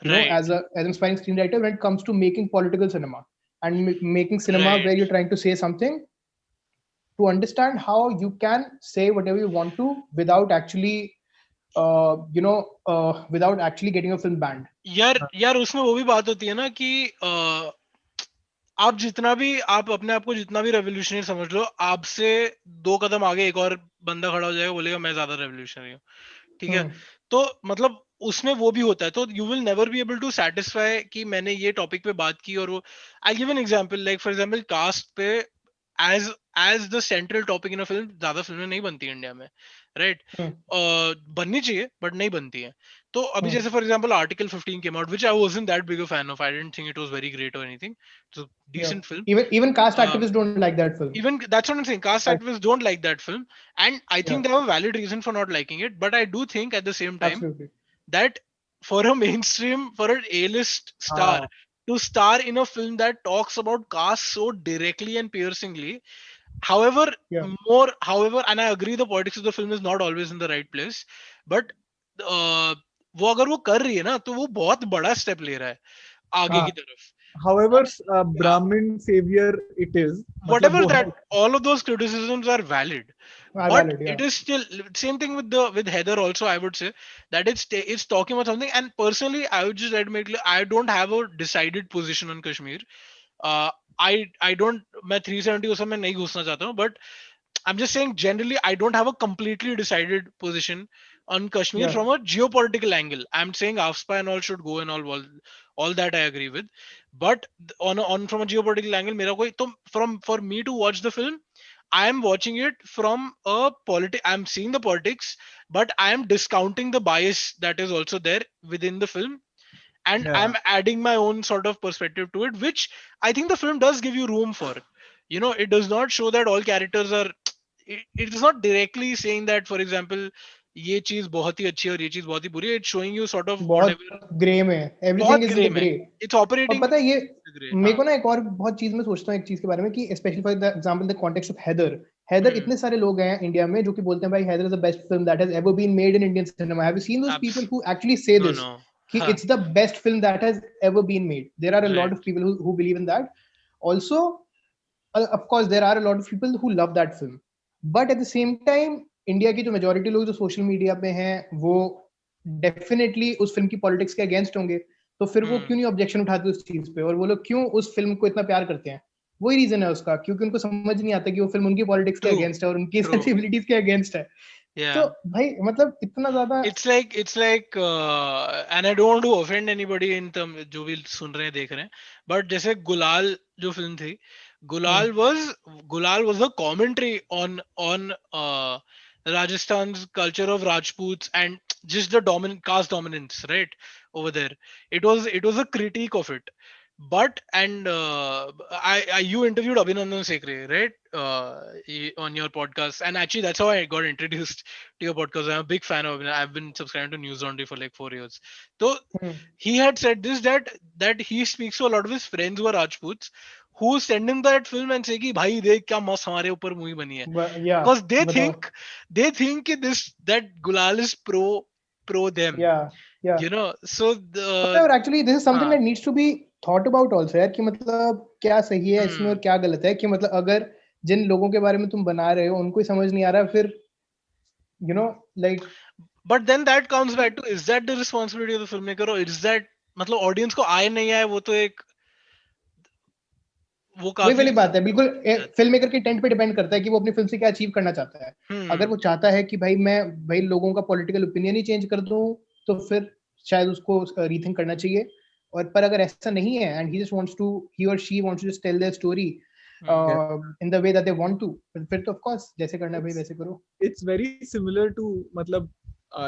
you know, Right, as an inspiring screenwriter when it comes to making political cinema and making cinema right. where you're trying to say something, to understand how you can say whatever you want to without actually without actually getting a film banned. यार उसमें वो भी बात होती है ना कि आप जितना भी आप अपने आप को जितना भी रेवोल्यूशनरी समझ लो, आपसे 2 कदम आगे एक और बंदा खड़ा हो जाएगा, बोलेगा मैं ज्यादा रेवोल्यूशनरी हूँ. ठीक है. तो मतलब उसमें वो भी होता है, तो you will never be able to satisfy कि मैंने ये टॉपिक पे बात की और वो. I give an example, like for example caste पे as as the central topic in a film ज्यादा फिल्में नहीं बनती इंडिया में, राइट? बननी चाहिए बट नहीं बनती है. तो अभी जैसे for example article 15 came out, which I wasn't that big a fan of. I didn't think it was very great और anything. It's a Yeah. decent film. Even caste Um, activists don't like that film. even that's what I'm saying. Caste Right. activists don't like that film, and I Yeah. think they have a valid reason for not liking it. But I do think at the same time Absolutely. that for a mainstream, for an A-list star हाँ, to star in a film that talks about caste so directly and piercingly, however Yeah. however, and I agree the politics of the film is not always in the right place, but वो अगर वो कर रही है ना तो वो बहुत बड़ा स्टेप ले रहा है आगे हाँ. की तरफ. However, Brahmin savior it is. मतलब Whatever वो है. that, all of those criticisms are valid, Are but valid. Yeah. it is still same thing with the with Heather also. I would say that it's talking about something, and personally I would just admit I don't have a decided position on Kashmir. uh, I don't, मैं 370 उसमें मैं नहीं घुसना चाहता हूँ, but I'm just saying generally I don't have a completely decided position on Kashmir Yeah. from a geopolitical angle. I'm saying AFSPA and all should go and all that I agree with, but on from a geopolitical angle, मेरा कोई तो for me to watch the film, I am watching it from a I'm seeing the politics, but I am discounting the bias that is also there within the film, and Yeah. I'm adding my own sort of perspective to it, which I think the film does give you room for. You know, it does not show that all characters are. It is not directly saying that, for example, ये चीज बहुत ही अच्छी है और ये चीज बहुत ही बुरी है. It's showing you sort of बहुत whatever. ग्रे में एवरीथिंग बहुत इज इन ग्रे द में. ग्रे. It's और operating पता है ये ग्रे. मेरे हाँ. को ना एक और बहुत चीज में सोचता हूँ एक चीज के बारे में कि specially for the example the context of Haider इतने सारे लोग हैं इंडिया में जो कि बोलते हैं भाई Haider is the best film that has ever been made in Indian cinema. Have you seen those people who actually say No, this no. कि हाँ. It's the best film that has ever been made? There are a lot Right. Of people who believe in that also. of course there are a lot of people who love that film, but at the same time India की जो majority लोग जो social media पे हैं वो definitely उस film की politics के अगेंस्ट होंगे. तो फिर वो क्यों नहीं ऑब्जेक्शन उठाते उस चीज पे, और वो लोग क्यों उस फिल्म को इतना प्यार करते हैं? वही रीजन है उसका, क्योंकि उनको समझ नहीं आता कि वो फिल्म उनकी पॉलिटिक्स के True. अगेंस्ट है और उनकी True. सेंसिबिलिटीज के अगेंस्ट है. Yeah. तो भाई मतलब इतना ज्यादा It's like and I don't want to offend anybody in term जो भी सुन रहे हैं देख रहे हैं, but जैसे गुलाल जो फिल्म थी, गुलाल was a commentary on Rajasthan's culture of Rajputs and just the dominant caste dominance, right, over there. It was a critique of it. But and you interviewed Abhinandan Sekre, right, on your podcast, and actually that's how I got introduced to your podcast. I'm a big fan of it. I've been subscribing to News Laundry for like 4 years. So he had said this, that he speaks to a lot of his friends who are Rajputs, who send him that film and say कि भाई देख क्या मस्त हमारे ऊपर movie बनी है, या because they बताओ. think that Gulal is pro them, या you know. So और एक्चुअली दिस इज समथिंग हाँ. That needs to be thought about also यार, कि मतलब क्या सही है इसमें और क्या गलत है. कि मतलब अगर जिन लोगों के बारे में तुम बना रहे हो उनको ही समझ नहीं आ रहा, फिर you know like. But then that comes back to, is that the responsibility of the filmmaker, or is that मतलब ऑडियंस को आए नहीं आए वो तो एक वो वही काफी वाली बात है. बिल्कुल फिल्म मेकर के टेंट पे डिपेंड करता है कि वो अपनी फिल्म से क्या अचीव करना चाहता है. अगर वो चाहता है कि भाई लोगों का पॉलिटिकल ओपिनियन ही चेंज कर दूं, तो फिर शायद उसको रीथिंक करना चाहिए. और पर अगर ऐसा नहीं है एंड ही और she wants to just tell their story in the way that they want to, फिर तो ऑफ कोर्स जैसे करना है भाई वैसे करो. It's very similar to मतलब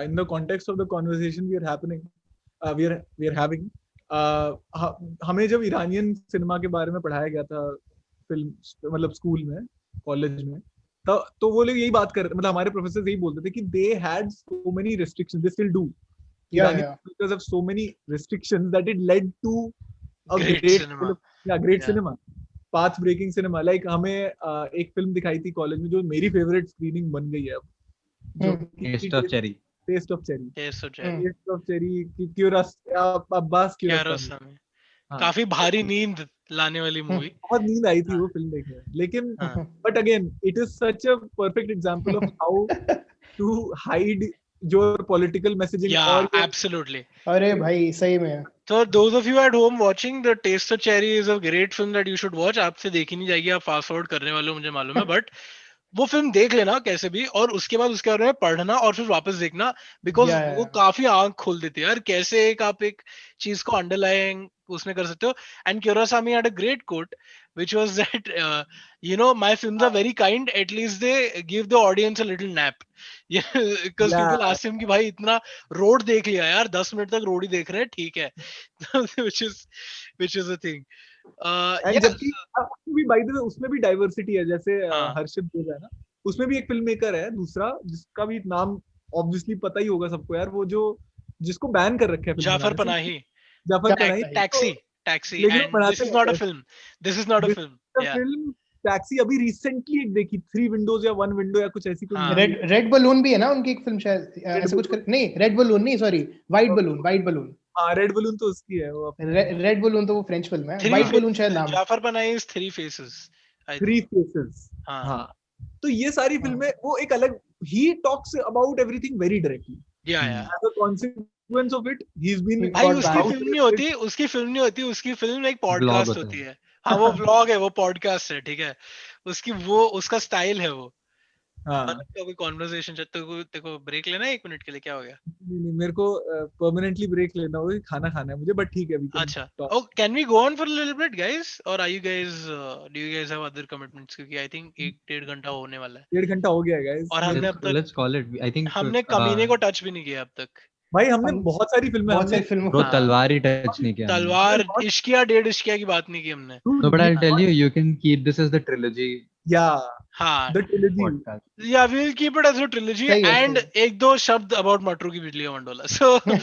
in the context of the conversation we are having. हमें जब ईरानियन सिनेमा के बारे में पढ़ाया गया था फिल्म मतलब स्कूल में कॉलेज में, तो वो लोग यही बात कर मतलब हमारे प्रोफेसर यही बोलते थे कि they had so many restrictions, they still do. Iranian filmmakers have so many restrictions that it led to a great cinema, path breaking cinema. Like हमें एक फिल्म दिखाई थी कॉलेज में जो मेरी फेवरेट स्क्रीनिंग बन गई है अब, जो टेस्ट ऑफ चेरी की अब्बास कियारोस्तामी. काफी भारी नींद लाने वाली मूवी. बहुत नींद आई थी वो फिल्म देखने में, लेकिन but again it is such a perfect example of how to hide your political messaging. Absolutely. अरे भाई सही में. So those of you at home watching, The Taste of Cherry is a great film that you should watch. आपसे देखी नहीं जाएगी, आप fast forward करने वाले हो मुझे मालूम है, but वो फिल्म देख लेना कैसे भी, और उसके बाद उसके बारे में पढ़ना और फिर वापस देखना, बिकॉज Yeah, वो yeah. काफी आंख खोल देती है यार, कैसे आप एक चीज को अंडरलाइंग उसमें कर सकते हो. एंड क्यूरोसामी had a great quote which was that my films are very kind, at least they give the audience a little nap. Yeah, because Yeah. people ask him कि भाई इतना रोड देख लिया यार, 10 मिनट तक रोड ही देख रहे हैं, ठीक है. which is a thing. And Yeah. जबकि उसमें भी, बाय द वे, उसमें भी डाइवर्सिटी है, जैसे हाँ. हर्षित बोल रहा है ना, उसमें भी एक फिल्म मेकर है दूसरा, जिसका भी नाम ऑब्वियसली पता ही होगा सबको यार, वो जो जिसको बैन कर रखा है फिल्म जाफर बनाने से, पनाही. जाफर पनाही। टैक्सी. तो टैक्सी. लेकिन वो And this बनाते is not रहते a हैं। film. This is not a film. Yeah. Film taxi अभी रिसेंटली एक देखी, 3 विंडोज या 1 विंडो या कुछ ऐसी कोई हाँ. movie है। रेड बलून भी है ना उनकी एक फिल्म शायद, Red ऐसा कुछ Balloon। नहीं, रेड बलून नहीं, सॉरी, वाइट बलून. हाँ, रेड बलून तो उसकी है, वो अपने रेड बलून तो वो फ्रेंच फिल्म है, Three वाइट बलून faces. शायद नाम. Jafar Panahi is Three Faces, I three think. Faces. हाँ. हाँ, तो ये सारी फिल्में वो एक अलग, he talks about everything very directly, Yeah, yeah. as a consequence of it he's been He भाई got उसकी banned. फिल्म नहीं होती, उसकी फिल्म एक ब्लॉग पॉडकास्ट होता होती है. है. हाँ, वो व्लॉग है, वो पॉडकास्ट है, ठीक है. उसका स्टाइल है वो. हाँ। का कोई कॉन्वर्सेशन चलते, तेरे को ब्रेक लेना है 1 मिनट के लिए, क्या हो गया? नहीं, मेरे को परमानेंटली ब्रेक लेना होगा, खाना खाना है मुझे, बट ठीक है, we can अच्छा. talk. Oh, can we go on for a little bit, guys? Or are you guys, do you guys have other commitments? क्योंकि I think 1-1.5 घंटा होने वाला है. 1.5 घंटा हो गया है गाइस। और हमने अब तक Let's call it. I think हमने कमीने को टच भी नहीं किया अब तक. भाई हमने हम बहुत सारी फिल्में, बहुत हमने सारी फिल्मों bro, हाँ. तलवार ही टच नहीं किया हमने. तलवार, इश्किया, 1.5 इश्किया की बात नहीं की हमने. Dude, No, but we I'll tell watched- you, you can keep this as the trilogy yeah, हाँ. the trilogy. podcast. Yeah, we will keep it as a trilogy. सही है, And सही एक दो शब्द about मटरू की बिजली का मंडोला. So है.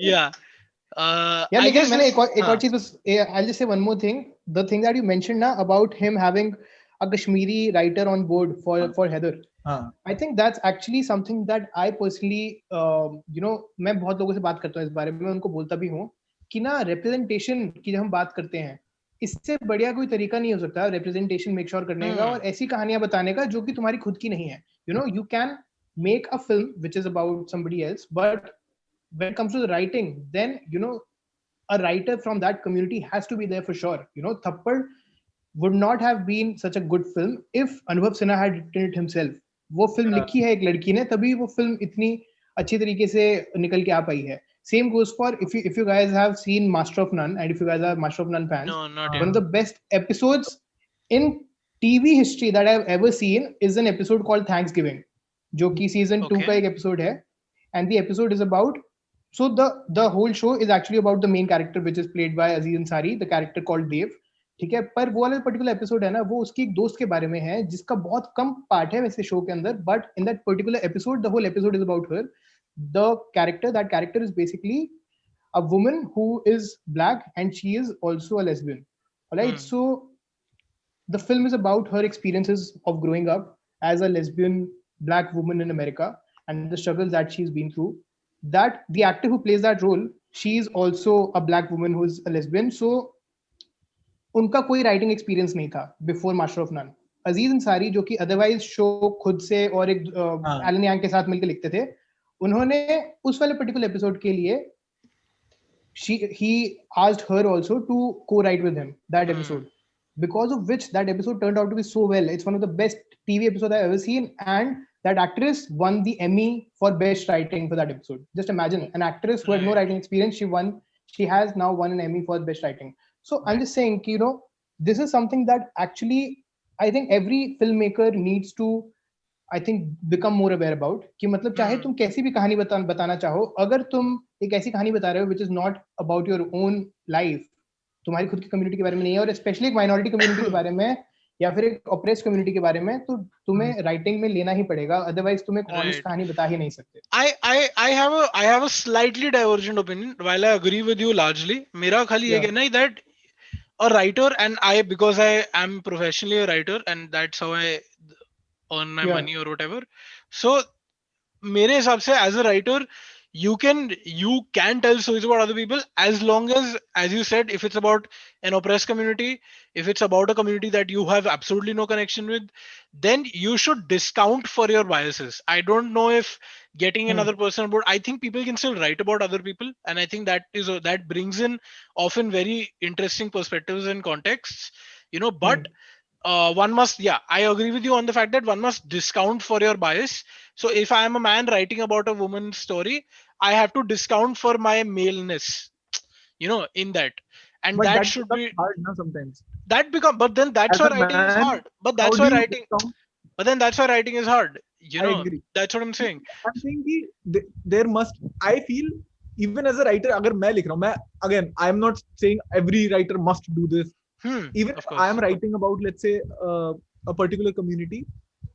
yeah. Yeah, I लेकिन guess मैंने this, एक और हाँ. चीज बस, I'll just say one more thing. The thing that you mentioned now about him having a Kashmiri writer on board for Heather. हाँ, I think that's actually something that I personally, मैं बहुत लोगों से बात करता हूँ इस बारे में, उनको बोलता भी हूँ कि ना, रिप्रेजेंटेशन की जब हम बात करते हैं, इससे बढ़िया कोई तरीका नहीं हो सकता रिप्रेजेंटेशन मेक श्योर करने का और ऐसी कहानियां बताने का जो कि तुम्हारी खुद की नहीं है. You can make a film which is about somebody else, but when it comes to the writing, then a writer from that community has to be there for sure. Thappad would not have been such a good film if Anubhav Sinha had written it himself. वो film लिखी है एक लड़की ने, तभी वो film इतनी अच्छी तरीके से निकल के आ पाई है. Same goes for if you guys have seen Master of None, and if you guys are Master of None fans, No, not one yet. of the best episodes in TV history that I've ever seen is an episode called Thanksgiving, जो कि season 2 Okay. का एक episode है, and the episode is about, so the whole show is actually about the main character which is played by Aziz Ansari, the character called Dave. ठीक है, पर वो वाला पर्टिकुलर एपिसोड है ना, वो उसकी एक दोस्त के बारे में है जिसका बहुत कम पार्ट है वैसे शो के अंदर, but in that particular episode the whole episode is about her. That character is basically a woman who is black and she is also a lesbian. All right, so the film is about her experiences of growing up as a lesbian black woman in America and the struggles that she's been through. That the actor who plays that role, she is also a black woman who is a lesbian. So उनका कोई writing experience नहीं था before master of none. अजीज अंसारी, जो कि otherwise show खुद से और एक एलन यांग के साथ मिलकर लिखते थे, उन्होंने उस वाले पर्टिकुलर एपिसोड के लिए he asked her also to co-write with him that episode, because of which that episode turned out to be so well. It's one of the best TV episodes I've ever seen, and that actress won the Emmy for best writing for that episode. Just imagine, an actress who had no writing experience, she has now won an Emmy for best writing. So I'm just saying, this is something that actually I think every filmmaker needs to, I think, become more aware about. कि मतलब चाहे तुम कैसी भी कहानी बताना चाहो, अगर तुम एक ऐसी कहानी बता रहे हो which is not about your own life, तुम्हारी खुद की कम्युनिटी के बारे में नहीं है, और स्पेशली एक माइनॉरिटी कम्युनिटी के बारे में या फिर एक ऑप्रेस्ड कम्युनिटी के बारे में, तो तुम्हें राइटिंग में लेना ही पड़ेगा, अदरवाइज तुम एक ऑनेस्ट कहानी बता ही नहीं सकते. I have a slightly divergent opinion. While I agree with you largely, मेरा खाली ये कहना है that a writer, and because I am professionally a writer and that's how I earn my money or whatever. So मेरे हिसाब से as a writer, you can tell stories about other people, as long as you said, if it's about an oppressed community, if it's about a community that you have absolutely no connection with, then you should discount for your biases. I don't know if getting another person aboard, I think people can still write about other people, and I think that brings in often very interesting perspectives and contexts, but one must, yeah, I agree with you on the fact that one must discount for your bias. So if I am a man writing about a woman's story, I have to discount for my maleness, in that. And But that that should becomes be, hard now sometimes. but then that's As why a writing is man, hard. But how that's do why you writing, discount? but then that's why writing is hard. I agree. That's what I'm See, saying. I'm saying कि there must, I feel, even as a writer, अगर मैं लिख रहा हूँ, मैं, again, I'm not saying every writer must do this. Even Of if I am course. writing about, let's say, a particular community,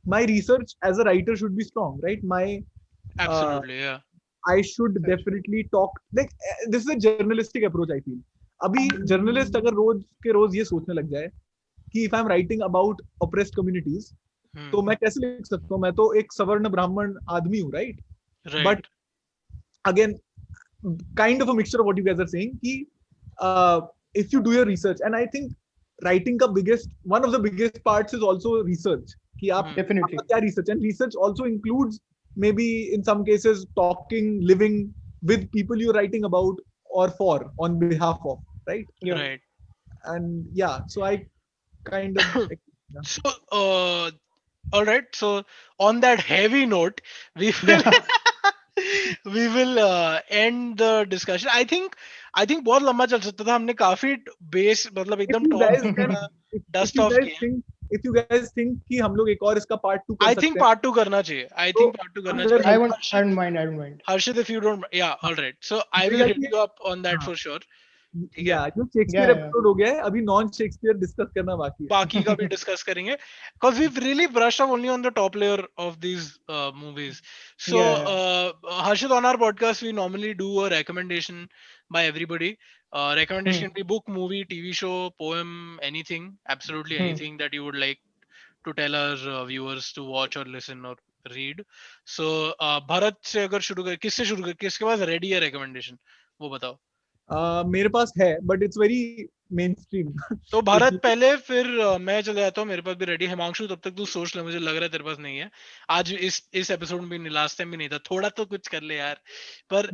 my research as a writer should be strong, right? Uh, Absolutely, yeah. I should definitely talk. Like, this is a journalistic approach, I feel. अभी journalist अगर रोज के रोज ये सोचने लग जाए कि if I'm writing about oppressed communities, तो मैं कैसे लिख सकता हूँ? मैं तो एक सवर्ण ब्राह्मण आदमी हूँ, right? Right. But again, kind of a mixture of what you guys are saying. कि if you do your research, and I think writing का one of the biggest parts is also research. कि आप Definitely. आपका क्या research, and research also includes maybe in some cases talking, living with people you're writing about or for, on behalf of, right? Yeah. Right. And yeah, so I kind of yeah. So, all right. So, on that heavy note, we will Yeah. we will end the discussion. I think बहुत लंबा चल सकता था. हमने काफी base, मतलब if एकदम you top guys से can, अपना if dust you of guys किया. think, if you guys think कि हम लोग एक और इसका part 2 कर I think सकते हैं, part 2 करना चाहिए. I तो think part 2 करना अगर चाहिए. I won't. I Harshit, don't mind. I don't mind. Harshit, if you don't, yeah, all right. So I मुझे will लगा hit कि you up on that हाँ, for sure. ठीक है. या जो शेक्सपियर Yeah. Yeah. एपिसोड हो गया है, अभी नॉन शेक्सपियर डिस्कस करना बाकी है. बाकी का भी डिस्कस करेंगे, because we've really brushed up only on the top layer of these movies. So Yeah. Harshit, on our podcast we normally do a recommendation by everybody. Recommendation can be book, movie, TV show, poem, anything, absolutely anything that you would like to tell our viewers to watch or listen or read. So Bharat से अगर शुरू कर, किससे शुरू कर, किसके पास ready है recommendation, वो बताओ. मेरे पास है, but it's very main stream. तो भारत पहले, फिर मैं चले जाता हूँ. मेरे पास भी रेडी. हिमांशु, तब तक तू सोच ले. मुझे लग रहा है तेरे पास नहीं है. आज इस एपिसोड में भी नहीं, लास्ट टाइम भी नहीं था. थोड़ा तो कुछ कर ले यार. पर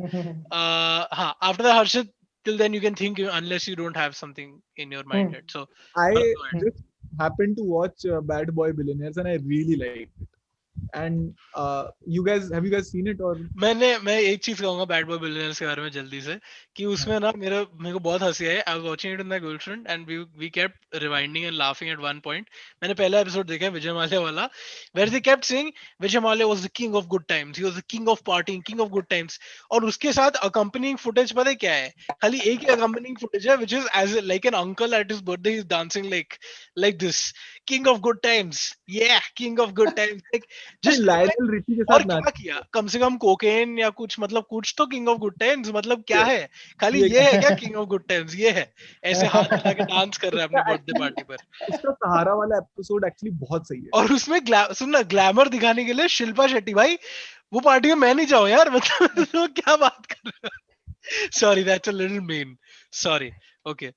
हाँ, after the Harshit, till then you can think, unless you don't have something in your mind yet. So I Bharat, go ahead. just happened to watch Bad Boy Billionaires and I really liked it. And you guys, have you guys seen it or? मैं एक चीज कहूंगा bad boy billionaires के बारे में जल्दी से, कि उसमें ना मेरे को बहुत हंसी आई. I was watching it with my girlfriend and we kept rewinding and laughing at one point. मैंने पहला एपिसोड देखा है, विजय माल्या वाला, where they kept saying Vijay Mallya was the king of good times, he was the king of partying, king of good times. और उसके साथ accompanying footage पता है क्या है? खाली एक ही अकम्पनिंग फुटेज है, which is as like an uncle at his birthday, he is dancing like this, king of good times, या king of good times, like just. Lionel Richie के और साथ क्या नाच. किया? कम से कम कोकेन या कुछ, मतलब कुछ तो किंग ऑफ गुड टाइम्स, मतलब क्या है? खाली ये ये है क्या किंग ऑफ गुड टाइम्स? ये है, ऐसे हाथ हिला के डांस कर रहा है अपनी उसका बर्थडे actually, पार्टी पर. उसका सहारा वाला एपिसोड एक्चुअली बहुत सही है. और उसमें सुन ना, ग्लैमर दिखाने के लिए शिल्पा शेट्टी भाई, वो पार्टी में मैं नहीं जाऊं यार. मतलब तो क्या बात कर रहे हो? Sorry, that's a little mean. Sorry. Okay,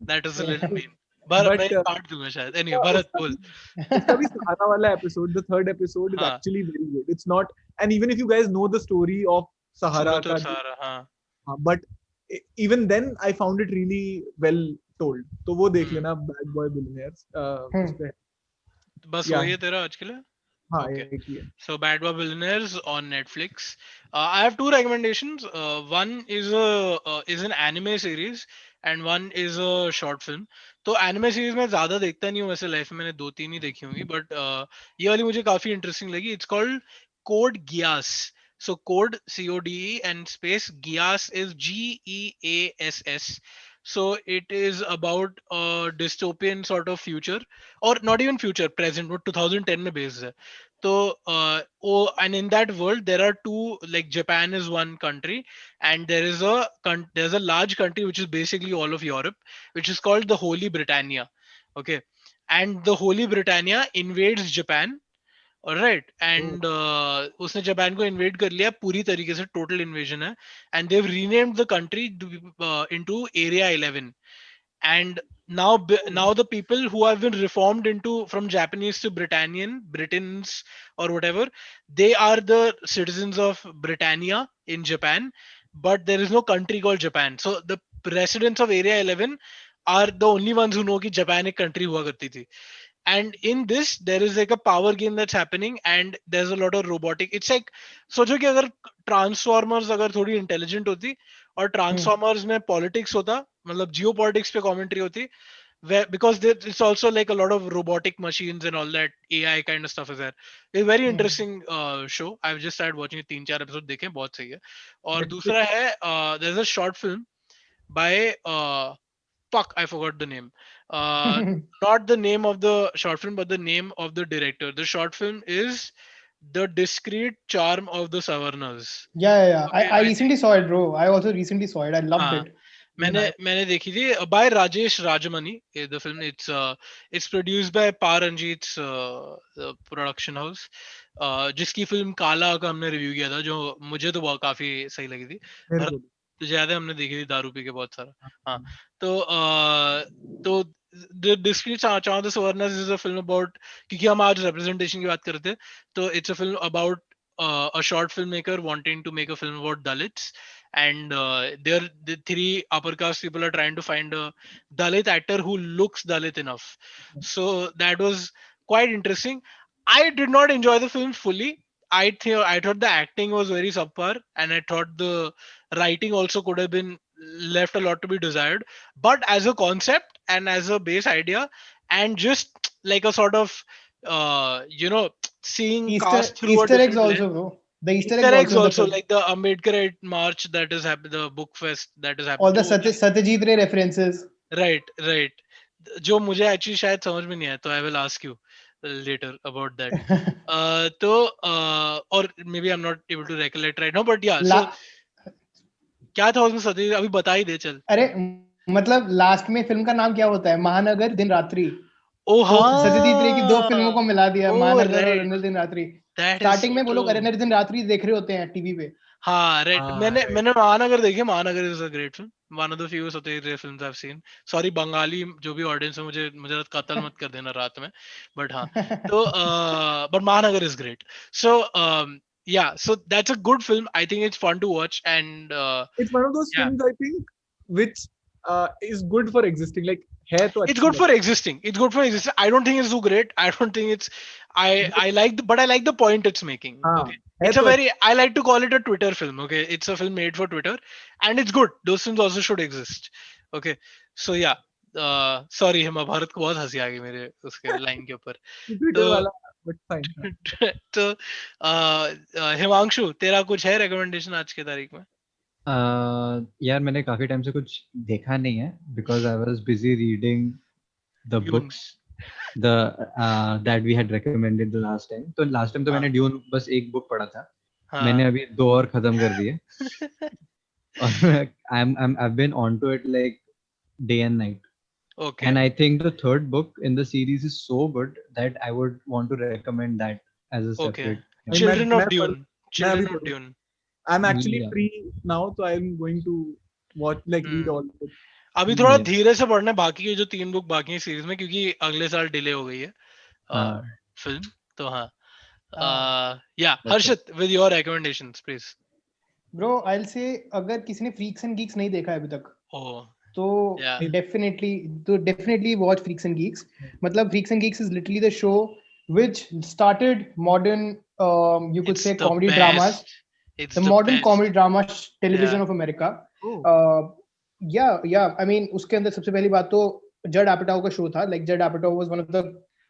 that was a little mean. But मैं काट दूंगा शायद. एनीवे, भरत बोल. उसका भी सहारा वाला episode, the third episode is हाँ, actually very good. It's not, and even if you guys know the story of Sahara सूरत और का, सहारा. हाँ, but even then I found it really well told. तो वो देख हम्म. लेना, Bad Boy Billionaires. उस पे बस yeah, वही है तेरा आज के लिए. हाँ, Okay. एक ही है. So Bad Boy Billionaires on Netflix. I have two recommendations. One is an anime series and one is a short film. तो anime series मैं ज्यादा देखता नहीं हूँ वैसे लाइफ में, मैंने 2-3 ही देखी होंगी, बट ये वाली मुझे काफी इंटरेस्टिंग लगी. It's called Code Geass. So Code, CODE, and space Geass is GEASS. So it is about a dystopian sort of future, or not even future, present, वो 2010 में based है. So and in that world there are two, like Japan is one country, and there's a large country which is basically all of Europe, which is called the Holy Britannia. Okay, and the Holy Britannia invades Japan. Alright, and उसने Japan को invade कर लिया पूरी तरीके से, total invasion है. And they renamed the country into Area 11. And now the people who have been reformed into, from Japanese to Britons or whatever, they are the citizens of Britannia in Japan, but there is no country called Japan. So the residents of Area 11 are the only ones who know कि Japan एक country हुआ करती थी. and in this there is like a power game that's happening and there's a lot of robotic. It's like सोचो कि अगर transformers अगर थोड़ी इंटेलिजेंट होती और ट्रांसफॉर्मर्स में पॉलिटिक्स होता, मतलब जियो पॉलिटिक्स पे कमेंट्री होती, where because it's also like a lot of robotic machines and all that AI kind of stuff is there. It's a very interesting show. I've just started watching it, 3-4 episode देखे, बहुत सही है. और दूसरा है there's a short film by fuck, I forgot the name. Not the name of the short film, but the name of the director. The short film is The Discreet Charm of the Savarnas. Yeah. Okay, I I recently saw it, bro. I also recently saw it. I loved हाँ, it. मैंने देखी थी by Rajesh Rajmani. The film, it's produced by पारंजीत's production house, जिसकी film काला का हमने review किया था, जो मुझे तो बहुत काफी सही लगी थी. मेरे भरत, को भी. तुझे याद है हमने देखी थी दारू पी के बहुत सारा. हाँ, तो The Discreet Charm of the Savarnas is a film about, क्योंकि हम आज representation की बात कर रहे थे, तो it's a film about a short filmmaker wanting to make a film about Dalits, and the three upper caste people are trying to find a Dalit actor who looks Dalit enough. So that was quite interesting. I did not enjoy the film fully. I thought the acting was very subpar, and I thought the writing also could have been left a lot to be desired. But as a concept and as a base idea, and just like a sort of seeing cast through a Easter eggs different lens. also, bro. The Easter Easter eggs eggs also in the also, film. like the Ambedkarite march that is happening, the book fest that is happening. All the Satyajit Ray references. Right. जो मुझे actually शायद समझ में नहीं आया, तो I will ask you later about that. Or maybe I'm not able to recollect right now, but yeah. So क्या था उसमें सत्यजीत, अभी बता ही दे चल. अरे मतलब लास्ट में फिल्म का नाम क्या होता है? महानगर दिन रात्रि. ओ हाँ, सत्यजीत रे की दो फिल्मों को मिला दिया, महानगर और right. अनिल दिन रात्रि. That is स्टार्टिंग so में वो लोग true. अनिल दिन रात्रि देख रहे होते हैं टीवी पे. हाँ, right. मैंने महानगर देखी. महानगर is a great film. One of the few Satyajit Ray films I've seen. Sorry Bengali जो भी audience है, मुझे कत्ल मत कर देना रात में. But हाँ, तो but महानगर is great. So yeah, so that's a good film. I think it's fun to watch, and it's one of those films I think which is good for existing. Like it's good for existing. It's good for existing. I don't think it's too great. I don't think it's. I like the point it's making. Okay. It's a very. I like to call it a Twitter film. Okay, it's a film made for Twitter, and it's good. Those films also should exist. Okay, so yeah. Sorry, हिमा भारत को बहुत हंसी आ गई मेरे उसके line के ऊपर. तो हिमांशु, तेरा कुछ है recommendation आज के तारीख में? यार मैंने काफी टाइम से कुछ देखा नहीं है because I was busy reading the books that we had recommended the last time. तो last time तो मैंने Dune बस एक book पढ़ा था. मैंने अभी 2 और खत्म कर दिए. और I've been onto it like day and night. Okay. And I think the third book in the series is so good that I would want to recommend that as a separate. Okay. Children of Dune. I'm actually free now, so I'm going to watch, like read all of it. अभी थोड़ा धीरे से पढ़ना बाकी की जो 3 book बाकी है सीरीज में, क्योंकि अगले साल डिले हो गई है फिल्म. तो हाँ, yeah, Harshit, with your recommendations, please. Bro, I'll say अगर किसी ने Freaks and Geeks नहीं देखा है अभी तक, तो definitely watch Freaks and Geeks. मतलब Freaks and Geeks is literally the show which started modern, you could say comedy dramas. It's the modern comedy drama television of America. Yeah. I mean, उसके अंदर सबसे पहली बात तो Judd Apatow का show था. Like Judd Apatow was one of the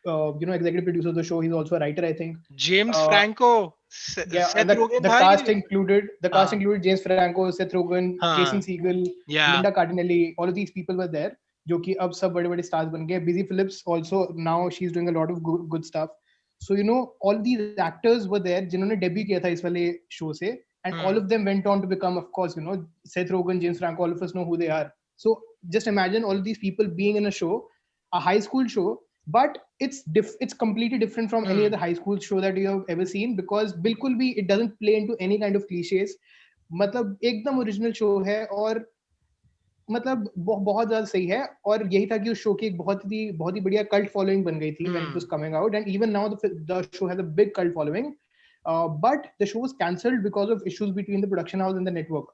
executive producers of the show. He's also a writer, I think. James Franco. The cast included James Franco, Seth Rogen, Jason Segel, Linda Cardinelli. All of these people were there, जो कि अब सब बड़े-बड़े stars बन गए. Busy Phillips also, now she's doing a lot of good stuff. So all these actors were there जिन्होंने debut किया था इस वाले show से, and all of them went on to become, of course, Seth Rogen, James Franco, all of us know who they are. So just imagine all of these people being in a show, a high school show, but it's completely different from any other high school show that you have ever seen, because बिल्कुल भी it doesn't play into any kind of cliches. मतलब एकदम original show है, और मतलब बहुत ज़्यादा सही है. और यही था कि उस शो की एक बहुत ही बढ़िया cult following बन गई थी when it was coming out, and even now the show has a big cult following. But the show was cancelled because of issues between the production house and the network,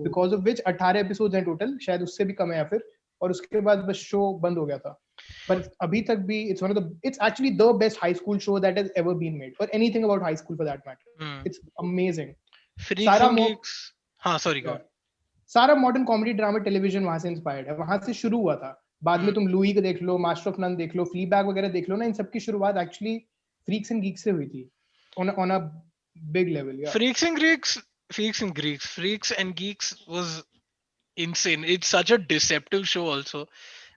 because of which 18 episodes हैं total, शायद उससे भी कम है या फिर, और उसके बाद बस शो बंद हो गया था. but abhi tak bhi it's actually the best high school show that has ever been made, or anything about high school for that matter. It's amazing. Freaks and Geeks. हाँ, sorry, go on. सारा modern comedy drama television वहां से inspired है, वहां से शुरू हुआ था. बाद में तुम लुई को देख लो, मास्टर ऑफ नन देख लो, फ्लीबैग वगैरह देख लो ना, इन सब की शुरुआत एक्चुअली फ्रीक्स एंड गीक्स से हुई थी on a big level. Yeah. Freaks and Geeks was insane. It's such a deceptive show also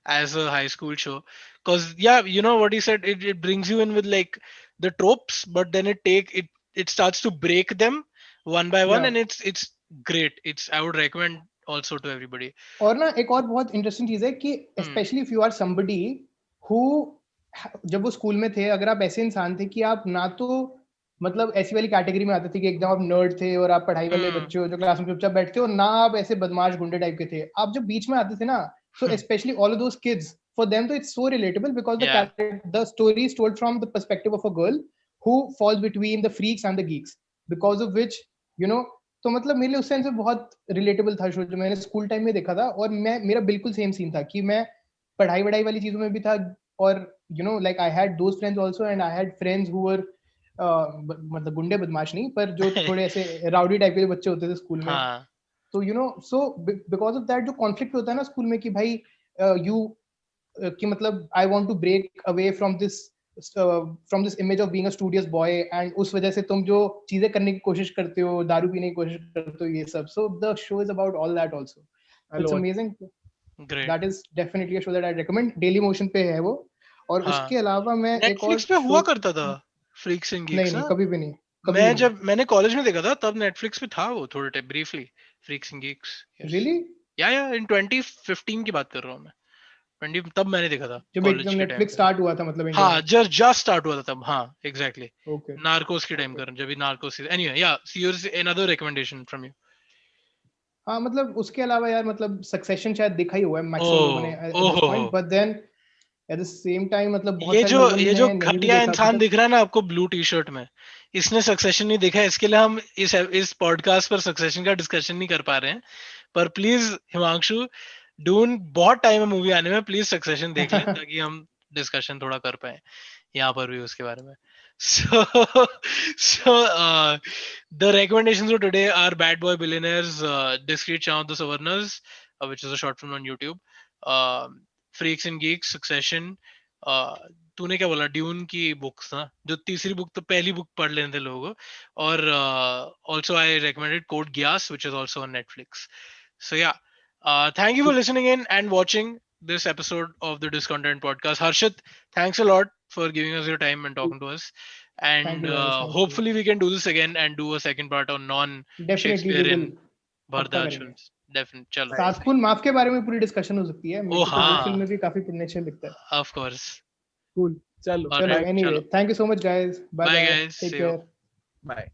as a high school show, because yeah, you know what he said, it brings you in with like the tropes, but then it starts to break them one by one. Yeah. And it's great. I would recommend also to everybody. और ना एक और बहुत interesting चीज है कि specially if you are somebody who, जब वो स्कूल में थे, अगर आप ऐसे इंसान थे कि आप ना तो मतलब ऐसी वाली कैटेगरी में आते थे कि एकदम आप नर्ड थे और आप पढ़ाई वाले बच्चे हो जो क्लास में चुपचाप बैठते हो, ना आप ऐसे बदमाश गुंडे टाइप के थे, आप जब बीच में आते थे ना, so especially all of those kids, for them though it's so relatable because the story is told from the perspective of a girl who falls between the freaks and the geeks, because of which you know, तो मतलब मेरे लिए उस sense में बहुत relatable था show, जो मैंने स्कूल टाइम में देखा था. और मेरा बिल्कुल सेम सीन था कि मैं पढ़ाई वढ़ाई वाली चीजों में भी था, और you know like I had those friends also, and I had friends who were मतलब गुंडे बदमाश नहीं, पर जो थोड़े ऐसे राउडी टाइप के बच्चे होते थे स्कूल में. तो you know, so because of that जो कॉन्फ्लिक्ट होता है ना स्कूल में कि भाई यू कि मतलब I want to break away from this image of being a studious boy, and उस वजह से तुम जो चीजें करने की कोशिश करते हो, दारू पीने की कोशिश करते हो, ये सब. So the show is about all that also. It's amazing. That is definitely a show that I recommend. Daily motion पे है वो. और उसके अलावा मैं एक और नेटफ्लिक्स पे हुआ करता था फ्रीक्स एंड गीक्स. नहीं, कभी भी नहीं. मैंने कॉलेज में देखा था, तब नेटफ्लिक्स पे था वो थोड़े time briefly, freaks and Geeks. Really? या इन 2015 की बात कर रहा हूँ मैं. 20 तब मैंने देखा था जब कॉलेज के नेटफ्लिक्स स्टार्ट हुआ था, मतलब इंडिया हाँ, जस्ट स्टार्ट हुआ था तब. हाँ, एग्जैक्टली. ओके. नार्कोस के टाइम कर, जब भी नार्कोस. एनीवे, या yours another recommendation from you. हाँ, मतलब उसके अलावा यार, मतलब सक्सेशन शायद देखा ही हुआ है मैक्सिमम लोगों ने at this point, but then at the same time मतलब बहुत सारे लोगों ने ये जो घटिया इंसान दिख रहा है ना आपको ब्लू टी शर्ट में, इसने सक्सेशन नहीं देखा है. इसके लिए हम इस पॉडकास्ट पर सक्सेशन का डिस्कशन नहीं कर पा रहे हैं. पर प्लीज हिमांशु, डून, बहुत टाइम है मूवी आने में, प्लीज सक्सेशन देख लें ताकि हम डिस्कशन थोड़ा कर पाए यहाँ पर भी उसके बारे में. So the recommendations for today are Bad Boy Billionaires, Discreet Charm of the Savarnas, which is a short film on YouTube, Freaks and Geeks, Succession. तूने क्या बोला, ड्यून की बुक्स ना, जो तीसरी बुक, तो पहली बुक पढ़ लेने थे लोगों. और also I recommended Code Geass, which is also on Netflix. So yeah, thank you for listening in and watching this episode of the Discontent Podcast. Harshit, thanks a lot for giving us your time and talking to us. And hopefully we can do this again and do a second part on non-Shakespearean Bharadwaj films. Definitely. चलो. सातपुन माफ के बारे में पूरी discussion हो सकती है. मेरे को फिल्म में भी काफी पोटेंशियल दिखता है. Of course. Cool. चलो. Anyway, thank you so much guys. Bye guys. Take care. Bye.